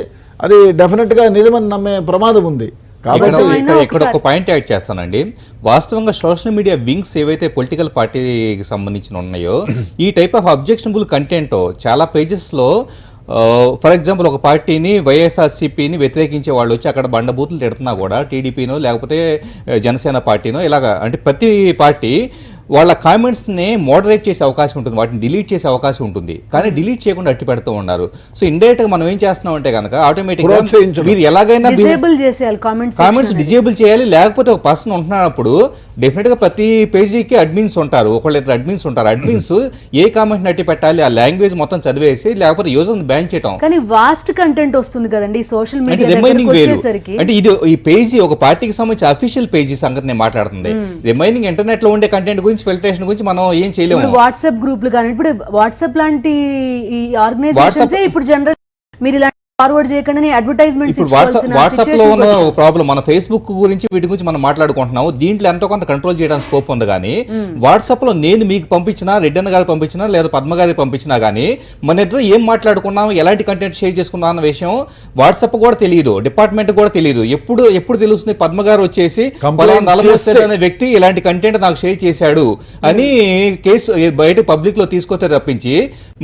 అది డెఫినెట్గా నిజమని నమ్మే ప్రమాదం ఉంది. కాబట్టి ఇక్కడ ఒక పాయింట్ యాడ్ చేస్తానండి. వాస్తవంగా సోషల్ మీడియా వింగ్స్ ఏవైతే పొలిటికల్ పార్టీకి సంబంధించిన ఉన్నాయో ఈ టైప్ ఆఫ్ అబ్జెక్షనబుల్ కంటెంట్ చాలా పేజెస్లో, ఫర్ ఎగ్జాంపుల్ ఒక పార్టీని వైఎస్ఆర్సీపీని వ్యతిరేకించే వాళ్ళు వచ్చి అక్కడ బండబూతులు తిడుతున్నా కూడా టీడీపీనో లేకపోతే జనసేన పార్టీనో ఇలాగా, అంటే ప్రతి పార్టీ వాళ్ళ కామెంట్స్ని మోడరేట్ చేసే అవకాశం ఉంటుంది, వాటిని డిలీట్ చేసే అవకాశం ఉంటుంది, కానీ డిలీట్ చేయకుండా అట్టి పెడుతూ ఉన్నారు. సో ఇండైరెక్ట్గా మనం ఏం చేస్తున్నాం అంటే కనుక ఆటోమేటిక్గా మీరు ఎలాగైనా డిజేబుల్ చేసేయాలి కామెంట్స్ డిజేబుల్ చేయాలి. లేకపోతే ఒక పర్సన్ ఉంటున్నప్పుడు డెఫినెట్గా ప్రతి పేజీకి అడ్మిన్స్ ఉంటారు, ఒకళ్ళిద్దరు అడ్మిన్స్ ఉంటారు. అడ్మిన్స్ ఏ కామెంట్ అట్టి పెట్టాలి ఆ లాంగ్వేజ్ మొత్తం చదివేసి లేకపోతే యూజర్ని బ్యాన్ చేయడం. కానీ వాస్ట్ కంటెంట్ వస్తుంది కదండి సోషల్ అంటే మీడియా రిమైనింగ్ వేరు. అంటే ఇది ఈ పేజీ ఒక పార్టీకి సంబంధించి అఫీషియల్ పేజీ సంగతి నేను మాట్లాడుతుంది. రిమైనింగ్ ఇంటర్నెట్ లో ఉండే కంటెంట్ గురించి ఫిల్టరేషన్ గురించి మనం ఏం చేయలేము. వాట్సాప్ గ్రూపులు కానీ ఇప్పుడు వాట్సాప్ లాంటి ఈ ఆర్గనైజేషన్స్ ఇప్పుడు జనరల్ మీరు ఇలా ఫార్వర్డ్ చేయకుండా అడ్వర్టైజ్మెంట్స్ ఇప్పుడు వాట్సాప్ లో ఉన్న ప్రాబ్లం మన ఫేస్బుక్ గురించి వీటి గురించి మనం మాట్లాడుకుంటున్నాము. దీంట్లో ఎంతో కొంత కంట్రోల్ చేయడానికి స్కోప్ ఉంది. కానీ వాట్సాప్ లో నేను మీకు పంపించినా, రెడ్డన్న గారు పంపించినా లేదా పద్మ గారికి పంపించినా కానీ మన ఇద్దరు ఏం మాట్లాడుకున్నాము, ఎలాంటి కంటెంట్ షేర్ చేసుకున్నాం అన్న విషయం వాట్సాప్ కూడా తెలియదు, డిపార్ట్మెంట్ కూడా తెలియదు. ఎప్పుడు తెలుస్తుంది పద్మ గారు వచ్చేసి అనే వ్యక్తి ఇలాంటి కంటెంట్ నాకు షేర్ చేశాడు అని కేసు బయట పబ్లిక్ లో తీసుకొస్తే తప్పించి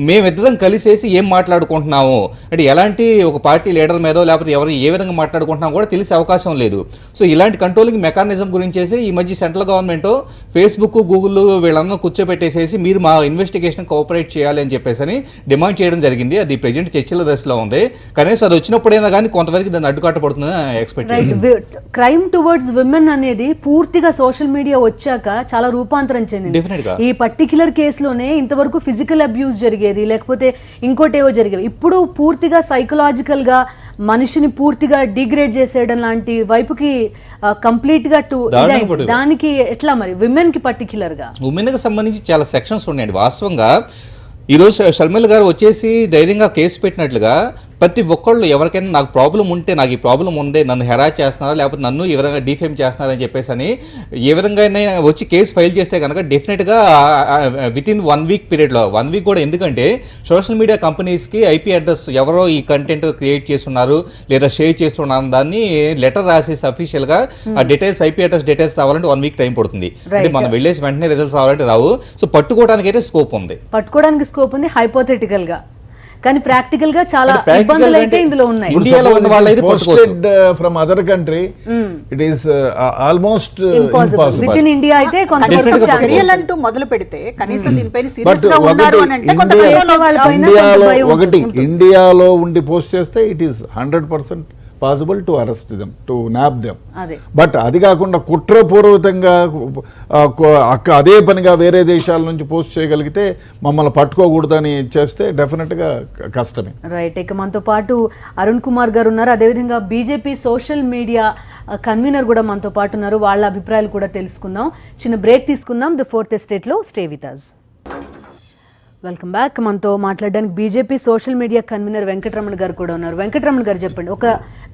మేమిద్దరం కలిసేసి ఏం మాట్లాడుకుంటున్నాము అంటే ఎలాంటి ఒక పార్టీ లీడర్ మీదో లేకపోతే ఎవరు ఏ విధంగా మాట్లాడుకుంటున్నా కూడా తెలిసే అవకాశం లేదు. సో ఇలాంటి కంట్రోలింగ్ మెకానిజం గురించేసి ఈ మధ్య సెంట్రల్ గవర్నమెంట్ ఫేస్బుక్, గూగుల్ వీళ్ళందరూ కూర్చోబెట్టేసేసి మీరు మా ఇన్వెస్టిగేషన్ కోఆపరేట్ చేయాలి అని చెప్పేసి డిమాండ్ చేయడం జరిగింది. అది ప్రెజెంట్ చర్చల దశలో ఉంది. కనీసం అది వచ్చినప్పుడైనా కానీ కొంతవరకు దాన్ని అడ్డుకట్టబడుతుందని ఎక్స్పెక్ట్. క్రైమ్ టువర్డ్స్ విమెన్ అనేది పూర్తిగా సోషల్ మీడియా వచ్చాక చాలా రూపాంతరం చెందింది. ఈ పర్టిక్యులర్ కేసులోనే ఇంతవరకు ఫిజికల్ అబ్యూస్ జరిగేది, లేకపోతే ఇంకోటేవో జరిగేవి. ఇప్పుడు పూర్తిగా సైకలాజికల్ గా మనిషిని పూర్తిగా డిగ్రేడ్ చేసేయడం లాంటి వైపుకి కంప్లీట్ గా దానికి ఎట్లా మరి విమెన్ కి పర్టిక్యులర్ గా ఉమెన్ కి సంబంధించి చాలా సెక్షన్స్ ఉన్నాయండి. వాస్తవంగా ఈరోజు షర్మిల గారు వచ్చేసి ధైర్యంగా కేసు పెట్టినట్లుగా ప్రతి ఒక్కళ్ళు ఎవరికైనా నాకు ప్రాబ్లం ఉంటే, నాకు ఈ ప్రాబ్లం ఉందే, నన్ను హెరాస్ చేస్తున్నారా లేకపోతే నన్ను ఏ విధంగా డిఫేమ్ చేస్తున్నారని చెప్పేసి అని ఏ విధంగా వచ్చి కేసు ఫైల్ చేస్తే కనుక డెఫినెట్గా విత్ ఇన్ 1 వీక్ పీరియడ్లో 1 వీక్ కూడా, ఎందుకంటే సోషల్ మీడియా కంపెనీస్కి ఐపీ అడ్రస్ ఎవరో ఈ కంటెంట్ క్రియేట్ చేస్తున్నారు లేదా షేర్ చేస్తున్నారు దాన్ని లెటర్ రాసేసి అఫీషియల్గా ఆ డీటెయిల్స్ ఐపీ అడ్రస్ డీటెయిల్స్ రావాలంటే 1 వీక్ టైం పడుతుంది. అంటే మనం వెళ్ళేసి వెంటనే రిజల్ట్స్ రావాలంటే రావు. సో పట్టుకోవడానికి అయితే స్కోప్ ఉంది, హైపోథెటికల్ గా. కానీ ప్రాక్టికల్ గా చాలా ఇబ్బందులు అయితే ఇందులో ఉన్నాయి. ఇండియాలో ఉన్న వాళ్ళైతే from other country it is almost impossible. With in India అయితే కొంతవరకు చర్యలంటూ మొదలు పెడితే కనీసం దీనిపైన సీరియస్ గా ఉన్నారు అని అంటే ఒకటి ఇండియాలో ఉండి పోస్ట్ చేస్తే it is 100% possible to arrest them, to nap them. But అది కాకుండా కుట్రపూర్వకంగా అదే పనిగా వేరే దేశాల నుంచి పోస్ట్ చేయగలిగితే మమ్మల్ని పట్టుకోకూడదని చేస్తే డెఫినెట్గా కష్టమే. రైట్. ఇక మనతో పాటు అరుణ్ కుమార్ గారు ఉన్నారు, అదేవిధంగా బీజేపీ సోషల్ మీడియా కన్వీనర్ కూడా మనతో పాటు ఉన్నారు. వాళ్ళ అభిప్రాయాలు కూడా తెలుసుకుందాం. చిన్న బ్రేక్ తీసుకుందాం. ది ఫోర్త్ ఎస్టేట్లో stay with us. Welcome back. మనతో మాట్లాడడానికి BJP social media convener Venkataramana గారు కూడా ఉన్నారు. వెంకటరమణ గారు చెప్పండి,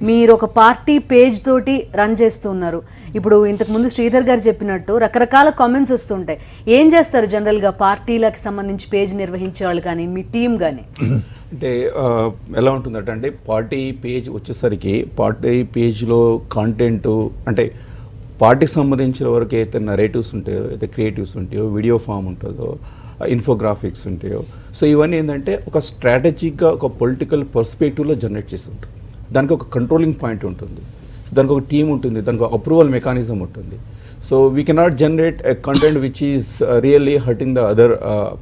మీరు ఒక పార్టీ పేజ్ తోటి రన్ చేస్తూ ఉన్నారు. ఇప్పుడు ఇంతకుముందు శ్రీధర్ గారు చెప్పినట్టు రకరకాల కామెంట్స్ వస్తుంటాయి. ఏం చేస్తారు జనరల్గా పార్టీలకు సంబంధించి పేజ్ నిర్వహించే వాళ్ళు కానీ మీ టీం కానీ? అంటే ఎలా ఉంటుందంటే పార్టీ పేజ్ వచ్చేసరికి పార్టీ పేజ్లో కాంటెంట్ అంటే పార్టీకి సంబంధించిన వరకు అయితే నరేటివ్స్ ఉంటాయో, అయితే క్రియేటివ్స్ ఉంటాయో, వీడియో ఫామ్ ఉంటుందో, ఇన్ఫోగ్రాఫిక్స్ ఉంటాయో, సో ఇవన్నీ ఏంటంటే ఒక స్ట్రాటజిక్గా ఒక పొలిటికల్ పర్స్పెక్టివ్లో జనరేట్ చేసి ఉంటుంది. దానికి ఒక కంట్రోలింగ్ పాయింట్ ఉంటుంది, సో దానికి ఒక టీమ్ ఉంటుంది, దానికి ఒక అప్రూవల్ మెకానిజం ఉంటుంది. So we cannot generate a content which is really hurting the other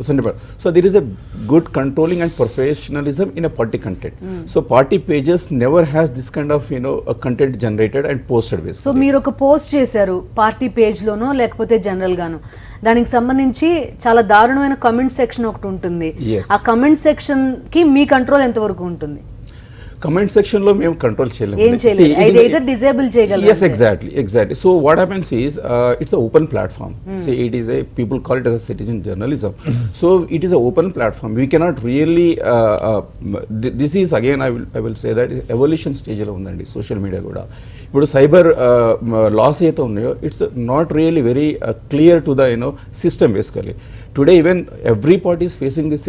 sentiment. So there is a good controlling and professionalism in a party content. So party pages never has this kind of a content generated and posted basically. So మీరు ఒక పోస్ట్ చేశారు పార్టీ పేజ్లోనో లేకపోతే జనరల్ గాను, దానికి సంబంధించి చాలా దారుణమైన కమెంట్ సెక్షన్ ఒకటి ఉంటుంది. ఆ కమెంట్ సెక్షన్ కి మీ కంట్రోల్ ఎంత వరకు ఉంటుంది? కమెంట్ సెక్షన్ లో మేము కంట్రోల్ చేయలేము. Yes, exactly. So what happens is it's an open platform. See, it is people call it as a citizen journalism. So it is an open platform. We cannot really this is again I will say that evolution stage lo undandi social media kuda. ఇప్పుడు సైబర్ లాస్ అయితే ఉన్నాయో it's not really very clear to the system basically. Today even every party is facing this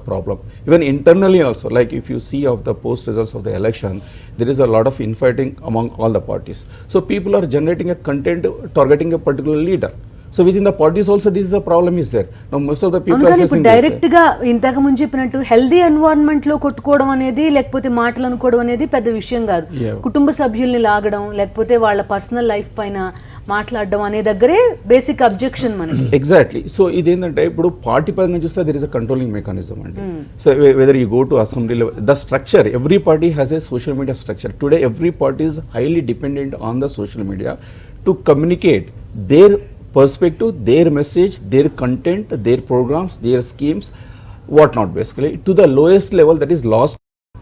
problem, even internally also. Like if you see of the post results of the election, there is a lot of infighting among all the parties. So people are generating a content targeting a particular leader. So within the parties also this is a problem is there. Now most of the people are facing this. Direct గా ఇంతకు ముందు చెప్పినట్టు హెల్దీ ఎన్వైరన్మెంట్ లో కొట్టుకోవడం అనేది లేకపోతే మాటలు అనుకోవడం అనేది పెద్ద విషయం కాదు. కుటుంబ సభ్యుల్ని లాగడం లేకపోతే వాళ్ళ పర్సనల్ లైఫ్ పైన మాట్లాడడం అనే దగ్గరే బేసిక్ అబ్జెక్షన్ మనకి. ఎగ్జాక్ట్లీ. సో ఇదేంటంటే ఇప్పుడు పార్టీ పరంగా చూస్తే there is a controlling mechanism అండి. So whether you go to assembly level, the structure, every party has a social media structure. Today every party is highly dependent on the social media to communicate their perspective, their message, their content, their programs, their schemes, what not, basically to the lowest level, that is lost,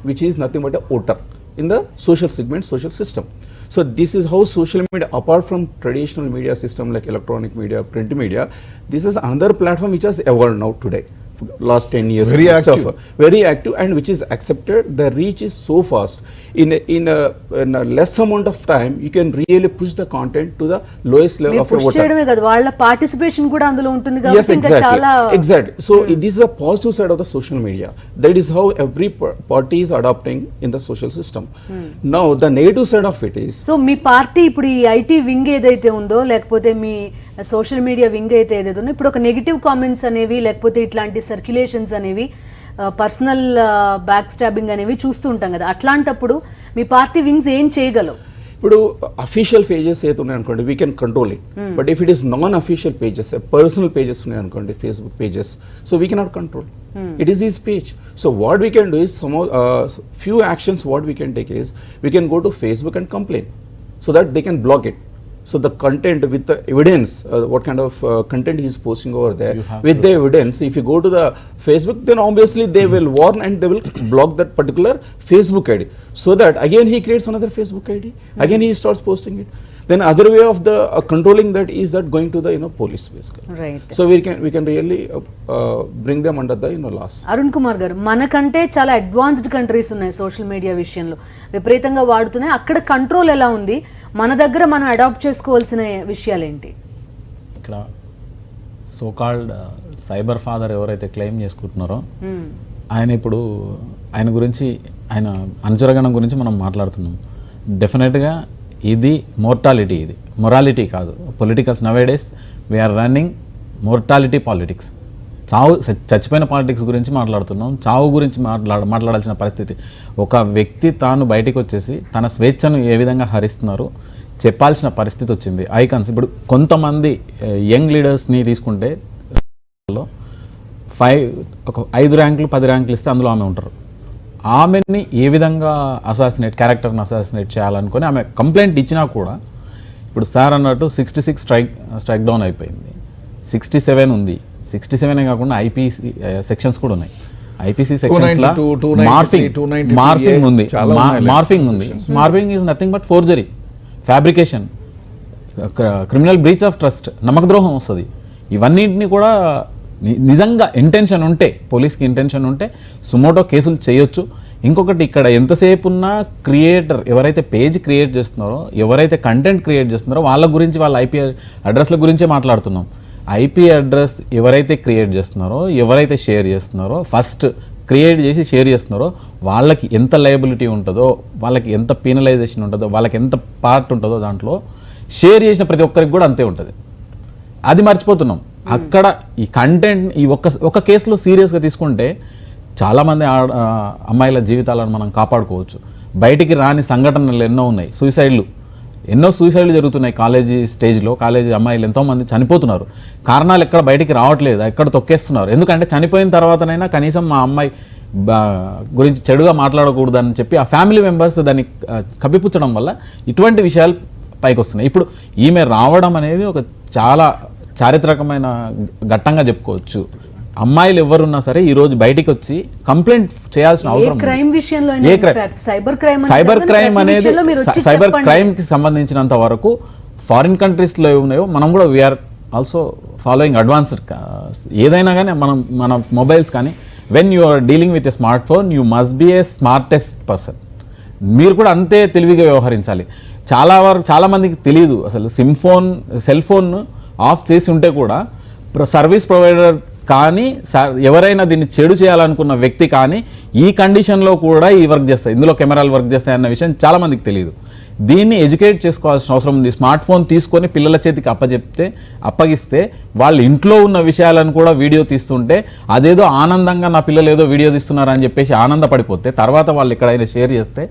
which is nothing but a voter in the social segment, social system. So this is how social media, apart from traditional media system like electronic media, print media, this is another platform which has evolved now today, last 10 years. Very active. Very active, and which is accepted. The reach is so fast. In a less amount of time, you can really push the content to the lowest level of a push voter. చేయడమే కాదు, వాళ్ళ పార్టిసిపేషన్ కూడా అందులో ఉంటుంది Yes, కాబట్టి ఇంకా exactly. చాలా Exactly. So this is a positive side of the social media. That is how every party is adopting in the social system. Now the negative side of it is, so me party ఇప్పుడు ఈ ఐటీ వింగ్ ఏదైతే ఉందో, లేకపోతే మీ సోషల్ మీడియా వింగ్ అయితే ఏదైతే ఉందో, ఇప్పుడు ఒక నెగిటివ్ కామెంట్స్ అనేవి లేకపోతే ఇట్లాంటి సర్క్యులేషన్స్ అనేవి, పర్సనల్ బ్యాక్ స్టాబింగ్ అనేవి చూస్తూ ఉంటాం కదా, అట్లాంటప్పుడు మీ పార్టీ వింగ్స్ ఏం చేయగలవు? ఇప్పుడు అఫీషియల్ పేజెస్ అయితే ఉన్నాయి అనుకోండి, we can control it. But if it is non official pages, personal pages ఉన్నాయి అనుకోండి, Facebook pages, so we cannot control. It is his page. So what we can do is few actions what we can take is, we can go to Facebook and complain so that they can block it. So the content with the evidence, what kind of content he is posting over there, with the evidence, if you go to the Facebook, then obviously they will warn and they will block that particular Facebook ID. So that again he creates another Facebook ID, again he starts posting it. Then other way of the controlling that is that going to the police basically. Right. So we can really bring them under the laws. Arun Kumar గారు, మనకంటే చాలా అడ్వాన్స్డ్ కంట్రీస్ ఉన్నాయి సోషల్ మీడియా విషయంలో, విపరీతంగా వాడుతున్నాయి. అక్కడ కంట్రోల్ ఎలా ఉంది, మన దగ్గర మనం అడాప్ట్ చేసుకోవాల్సిన విషయాలు ఏంటి? ఇక్కడ సోకాల్డ్ సైబర్ ఫాదర్ ఎవరైతే క్లెయిమ్ చేసుకుంటున్నారో ఆయన ఇప్పుడు ఆయన గురించి, ఆయన అనుచరగణం గురించి మనం మాట్లాడుతున్నాం. డెఫినెట్గా ఇది మోర్టాలిటీ, ఇది మొరాలిటీ కాదు. Politicals nowadays we are running mortality politics. చావు, చచ్చిపోయిన పాలిటిక్స్ గురించి మాట్లాడుతున్నాం. చావు గురించి మాట్లాడాల్సిన పరిస్థితి. ఒక వ్యక్తి తాను బయటికి వచ్చేసి తన స్వేచ్ఛను ఏ విధంగా హరిస్తున్నారు చెప్పాల్సిన పరిస్థితి వచ్చింది. ఐకాన్స్ ఇప్పుడు కొంతమంది యంగ్ లీడర్స్ని తీసుకుంటే ఒక 5 ర్యాంకులు 10 ర్యాంకులు ఇస్తే అందులో ఆమె ఉంటారు. ఆమెని ఏ విధంగా అసాసినేట్, క్యారెక్టర్ని అసాసినేట్ చేయాలనుకొని ఆమె కంప్లైంట్ ఇచ్చినా కూడా, ఇప్పుడు సార్ అన్నట్టు 66 స్ట్రైక్ డౌన్ అయిపోయింది, 67 ఉంది. 67 కాకుండా ఐపీసీ సెక్షన్స్ కూడా ఉన్నాయి. ఐపీసీ సెక్షన్స్లో మార్ఫింగ్ ఉంది. Morphing is nothing but forgery, fabrication, criminal breach of trust, నమ్మకద్రోహం వస్తుంది. ఇవన్నింటినీ కూడా నిజంగా ఇంటెన్షన్ ఉంటే, పోలీస్కి ఇంటెన్షన్ ఉంటే సుమోటో కేసులు చేయొచ్చు. ఇంకొకటి, ఇక్కడ ఎంతసేపు ఉన్న క్రియేటర్ ఎవరైతే పేజ్ క్రియేట్ చేస్తున్నారో, ఎవరైతే కంటెంట్ క్రియేట్ చేస్తున్నారో వాళ్ళ గురించి, వాళ్ళ ఐపీ అడ్రస్ల గురించే మాట్లాడుతున్నాం. ఐపీ అడ్రస్ ఎవరైతే క్రియేట్ చేస్తున్నారో, ఎవరైతే షేర్ చేస్తున్నారో, ఫస్ట్ క్రియేట్ చేసి షేర్ చేస్తున్నారో వాళ్ళకి ఎంత లయబిలిటీ ఉంటుందో, వాళ్ళకి ఎంత పీనలైజేషన్ ఉంటుందో, వాళ్ళకి ఎంత పార్ట్ ఉంటుందో దాంట్లో, షేర్ చేసిన ప్రతి ఒక్కరికి కూడా అంతే ఉంటుంది. అది మర్చిపోతున్నాం. అక్కడ ఈ కంటెంట్, ఈ ఒక్క కేసులో సీరియస్గా తీసుకుంటే చాలామంది అమ్మాయిల జీవితాలను మనం కాపాడుకోవచ్చు. బయటికి రాని సంఘటనలు ఎన్నో ఉన్నాయి. ఎన్నో సూసైడ్లు జరుగుతున్నాయి కాలేజీ స్టేజ్లో. కాలేజీ అమ్మాయిలు ఎంతోమంది చనిపోతున్నారు. కారణాలు ఎక్కడ బయటికి రావట్లేదు, ఎక్కడ తొక్కేస్తున్నారు. ఎందుకంటే చనిపోయిన తర్వాతనైనా కనీసం మా అమ్మాయి గురించి చెడుగా మాట్లాడకూడదని చెప్పి ఆ ఫ్యామిలీ మెంబర్స్ దాన్ని కప్పిపుచ్చడం వల్ల ఇటువంటి విషయాలు పైకి వస్తున్నాయి. ఇప్పుడు ఈమె రావడం అనేది ఒక చాలా చారిత్రకమైన ఘట్టంగా చెప్పుకోవచ్చు. అమ్మాయిలు ఎవరున్నా సరే ఈ రోజు బయటికి వచ్చి కంప్లైంట్ చేయాల్సిన అవసరం. సైబర్ క్రైమ్ అనేది, సైబర్ క్రైమ్ కి సంబంధించినంత వరకు ఫారిన్ కంట్రీస్లో ఉన్నాయో మనం కూడా వీఆర్ ఆల్సో ఫాలోయింగ్ అడ్వాన్స్డ్. ఏదైనా కానీ మన మొబైల్స్ కానీ, when you are dealing with a smart phone you must be a smartest person. మీరు కూడా అంతే తెలివిగా వ్యవహరించాలి. చాలా మందికి తెలియదు అసలు. సెల్ ఫోన్ ఆఫ్ చేసి ఉంటే కూడా సర్వీస్ ప్రొవైడర్ కానీ, ఎవరైనా దీన్ని చెడు చేయాలనుకున్న వ్యక్తి కానీ ఈ కండిషన్లో కూడా ఈ వర్క్ చేస్తాయి, ఇందులో కెమెరాలు వర్క్ చేస్తాయి అన్న విషయం చాలామందికి తెలియదు. దీన్ని ఎడ్యుకేట్ చేసుకోవాల్సిన అవసరం ఉంది. స్మార్ట్ ఫోన్ తీసుకొని పిల్లల చేతికి అప్పగిస్తే వాళ్ళ ఇంట్లో ఉన్న విషయాలను కూడా వీడియో తీస్తుంటే అదేదో ఆనందంగా నా పిల్లలు ఏదో వీడియో తీస్తున్నారని చెప్పేసి ఆనందపడిపోతే తర్వాత వాళ్ళు ఎక్కడైనా షేర్ చేస్తే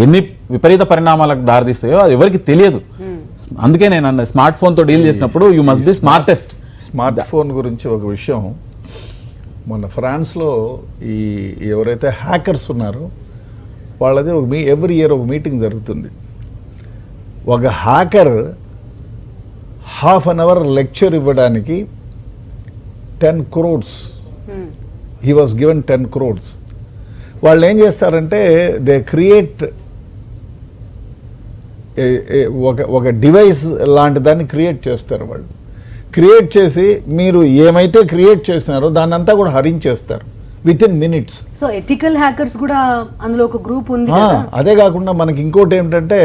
ఎన్ని విపరీత పరిణామాలకు దారితీస్తాయో అది ఎవరికి తెలియదు. అందుకే నేను అన్న స్మార్ట్ ఫోన్తో డీల్ చేసినప్పుడు you must B smartest. Smart phone గురించి ఒక విషయం, మొన్న ఫ్రాన్స్లో ఈ ఎవరైతే హ్యాకర్స్ ఉన్నారో వాళ్ళది ఒక ఎవ్రీ ఇయర్ ఒక మీటింగ్ జరుగుతుంది. ఒక hacker half an hour lecture ఇవ్వడానికి 10 crores, he was given 10 crores. వాళ్ళు ఏం చేస్తారంటే దే క్రియేట్ ఒక డివైస్ లాంటి దాన్ని క్రియేట్ చేస్తారు. వాళ్ళు క్రియేట్ చేసి మీరు ఏమైతే క్రియేట్ చేసినారో దాన్ని అంతా కూడా హరించేస్తారు within minutes. So ethical hackers కూడా అందులో ఒక గ్రూప్ ఉంది. అదే కాకుండా మనకి ఇంకోటి ఏమిటంటే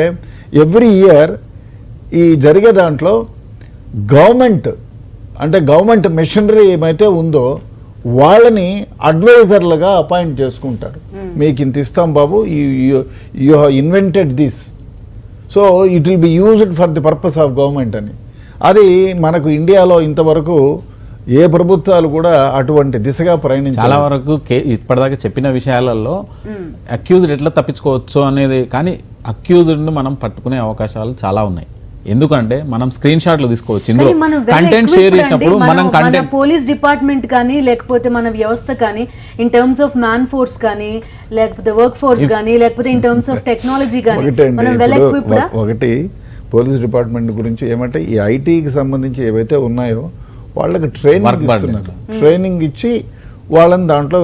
ఎవ్రీ ఇయర్ ఈ జరిగే దాంట్లో గవర్నమెంట్ మెషినరీ ఏమైతే ఉందో వాళ్ళని అడ్వైజర్లుగా అపాయింట్ చేసుకుంటారు. మీకు ఇంత ఇస్తాం బాబు, you have invented this, so it will be used for the purpose of government అని. అది మనకు ఇండియాలో ఇంతవరకు ఏ ప్రభుత్వాలు కూడా అటువంటి దిశగా ప్రయాణించారు. చాలా వరకు ఇప్పటిదాకా చెప్పిన విషయాలలో అక్యూజ్డ్ ఎట్లా తప్పించుకోవచ్చు అనేది, కానీ అక్యూజ్డ్ను మనం పట్టుకునే అవకాశాలు చాలా ఉన్నాయి. ఎందుకంటే మనం స్క్రీన్ షాట్లు తీసుకోవచ్చు, ఇందులో కంటెంట్ షేర్ చేసినప్పుడు మనం కంటెంట్ పోలీస్ డిపార్ట్మెంట్ కానీ లేకపోతే మన వ్యవస్థ కానీ in terms of man force కానీ లేకపోతే వర్క్ ఫోర్స్ కానీ లేకపోతే ఇన్ టర్మ్స్ ఆఫ్ టెక్నాలజీ కానీ మనం వెల్ ఎక్విప్డ్. ఒకటి పోలీస్ డిపార్ట్మెంట్ గురించి ఏమంటే ఈ ఐటీకి సంబంధించి ఏవైతే ఉన్నాయో వాళ్ళకి ట్రైనింగ్ ఇస్తున్నారు. ట్రైనింగ్ ఇచ్చి వాళ్ళని దాంట్లో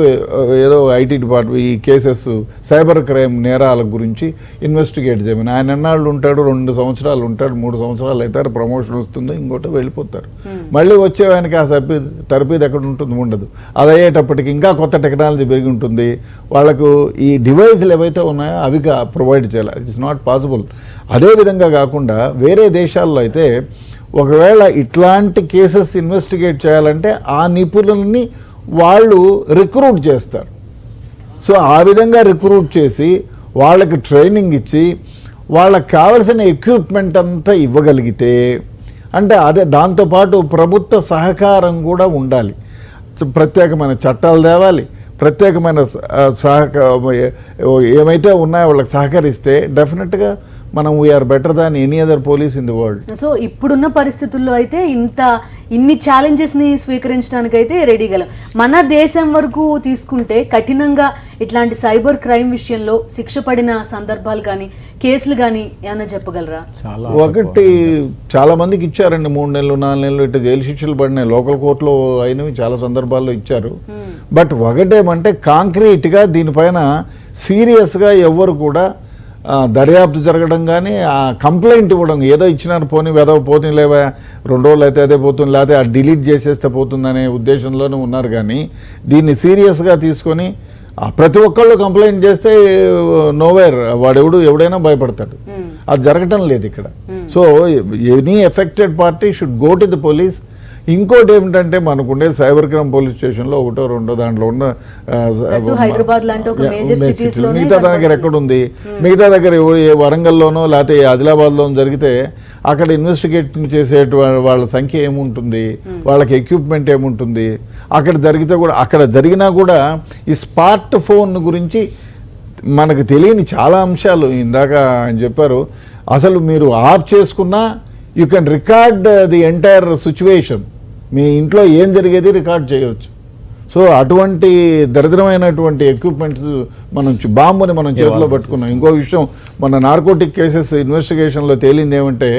ఏదో ఐటీ డిపార్ట్మెంట్ ఈ కేసెస్ సైబర్ క్రైమ్ నేరాల గురించి ఇన్వెస్టిగేట్ చేయమని. ఆయన ఎన్నాళ్ళు ఉంటాడు, 2 సంవత్సరాలు ఉంటాడు, 3 సంవత్సరాలు అవుతారు, ప్రమోషన్ వస్తుందో ఇంకోటి వెళ్ళిపోతారు. మళ్ళీ వచ్చే ఆయనకి ఆ తరపీది ఎక్కడ ఉంటుంది, ఉండదు. అది అయ్యేటప్పటికి ఇంకా కొత్త టెక్నాలజీ పెరిగి ఉంటుంది. వాళ్ళకు ఈ డివైస్లు ఏవైతే ఉన్నాయో అవి ప్రొవైడ్ చేయాలి. It's not possible. అదేవిధంగా కాకుండా వేరే దేశాల్లో అయితే ఒకవేళ ఇట్లాంటి కేసెస్ ఇన్వెస్టిగేట్ చేయాలంటే ఆ నిపుణులని వాళ్ళు రిక్రూట్ చేస్తారు. సో ఆ విధంగా రిక్రూట్ చేసి వాళ్ళకి ట్రైనింగ్ ఇచ్చి వాళ్ళకి కావలసిన ఎక్విప్మెంట్ అంతా ఇవ్వగలిగితే, అంటే అదే దాంతోపాటు ప్రభుత్వ సహకారం కూడా ఉండాలి. ప్రత్యేకమైన చట్టాలు తేవాలి, ప్రత్యేకమైన ఏమైతే ఉన్నాయో వాళ్ళకి సహకరిస్తే డెఫినెట్గా మనం we are better than any other police in the world. So ఇప్పుడున్న పరిస్థితుల్లో అయితే ఇన్ని ఛాలెంజెస్ని స్వీకరించడానికి అయితే రెడీగలం. మన దేశం వరకు తీసుకుంటే కఠినంగా ఇట్లాంటి సైబర్ క్రైమ్ విషయంలో శిక్ష పడిన సందర్భాలు కానీ కేసులు కానీ ఏమైనా చెప్పగలరా? ఒకటి చాలా మందికి ఇచ్చారండి, 3 నెలలు 4 నెలలు ఇట్లా జైలు శిక్షలు పడినాయి. లోకల్ కోర్టులో అయినవి చాలా సందర్భాల్లో ఇచ్చారు. బట్ ఒకటేమంటే కాంక్రీట్గా దీనిపైన సీరియస్గా ఎవ్వరు కూడా దర్యాప్తు జరగడం కానీ కంప్లైంట్ ఇవ్వడం, ఏదో ఇచ్చినారు పోనీ పోనీ లేవా 2 రోజులు అయితే అదే పోతుంది, లేకపోతే ఆ డిలీట్ చేసేస్తే పోతుందనే ఉద్దేశంలోనే ఉన్నారు. కానీ దీన్ని సీరియస్గా తీసుకొని ప్రతి ఒక్కళ్ళు కంప్లైంట్ చేస్తే నోవేర్ ఎవడైనా భయపడతాడు. అది జరగటం లేదు ఇక్కడ. So any affected party should go to the police. ఇంకోటి ఏమిటంటే మనకుండే సైబర్ క్రైమ్ పోలీస్ స్టేషన్లో 1 or 2 దాంట్లో ఉన్న హైదరాబాద్ లాంటి ఒక మేజర్ సిటీస్ లో మిగతా దగ్గర ఎక్కడుంది, మిగతా దగ్గర వరంగల్లోనో లేకపోతే ఆదిలాబాద్లోనో జరిగితే అక్కడ ఇన్వెస్టిగేట్ చేసే వాళ్ళ సంఖ్య ఏముంటుంది, వాళ్ళకి ఎక్విప్మెంట్ ఏముంటుంది. అక్కడ జరిగితే కూడా అక్కడ జరిగినా కూడా ఈ స్మార్ట్ ఫోన్ గురించి మనకు తెలియని చాలా అంశాలు ఇందాక ఆయన చెప్పారు. అసలు మీరు ఆఫ్ చేసుకున్నా you can record the entire situation. మీ ఇంట్లో ఏం జరిగేది రికార్డ్ చేయవచ్చు. సో అటువంటి దరిద్రమైనటువంటి ఎక్విప్మెంట్స్ బాంబుని మనం చేతిలో పట్టుకున్నాం. ఇంకో విషయం, మన నార్కోటిక్ కేసెస్ ఇన్వెస్టిగేషన్లో తేలింది ఏమంటే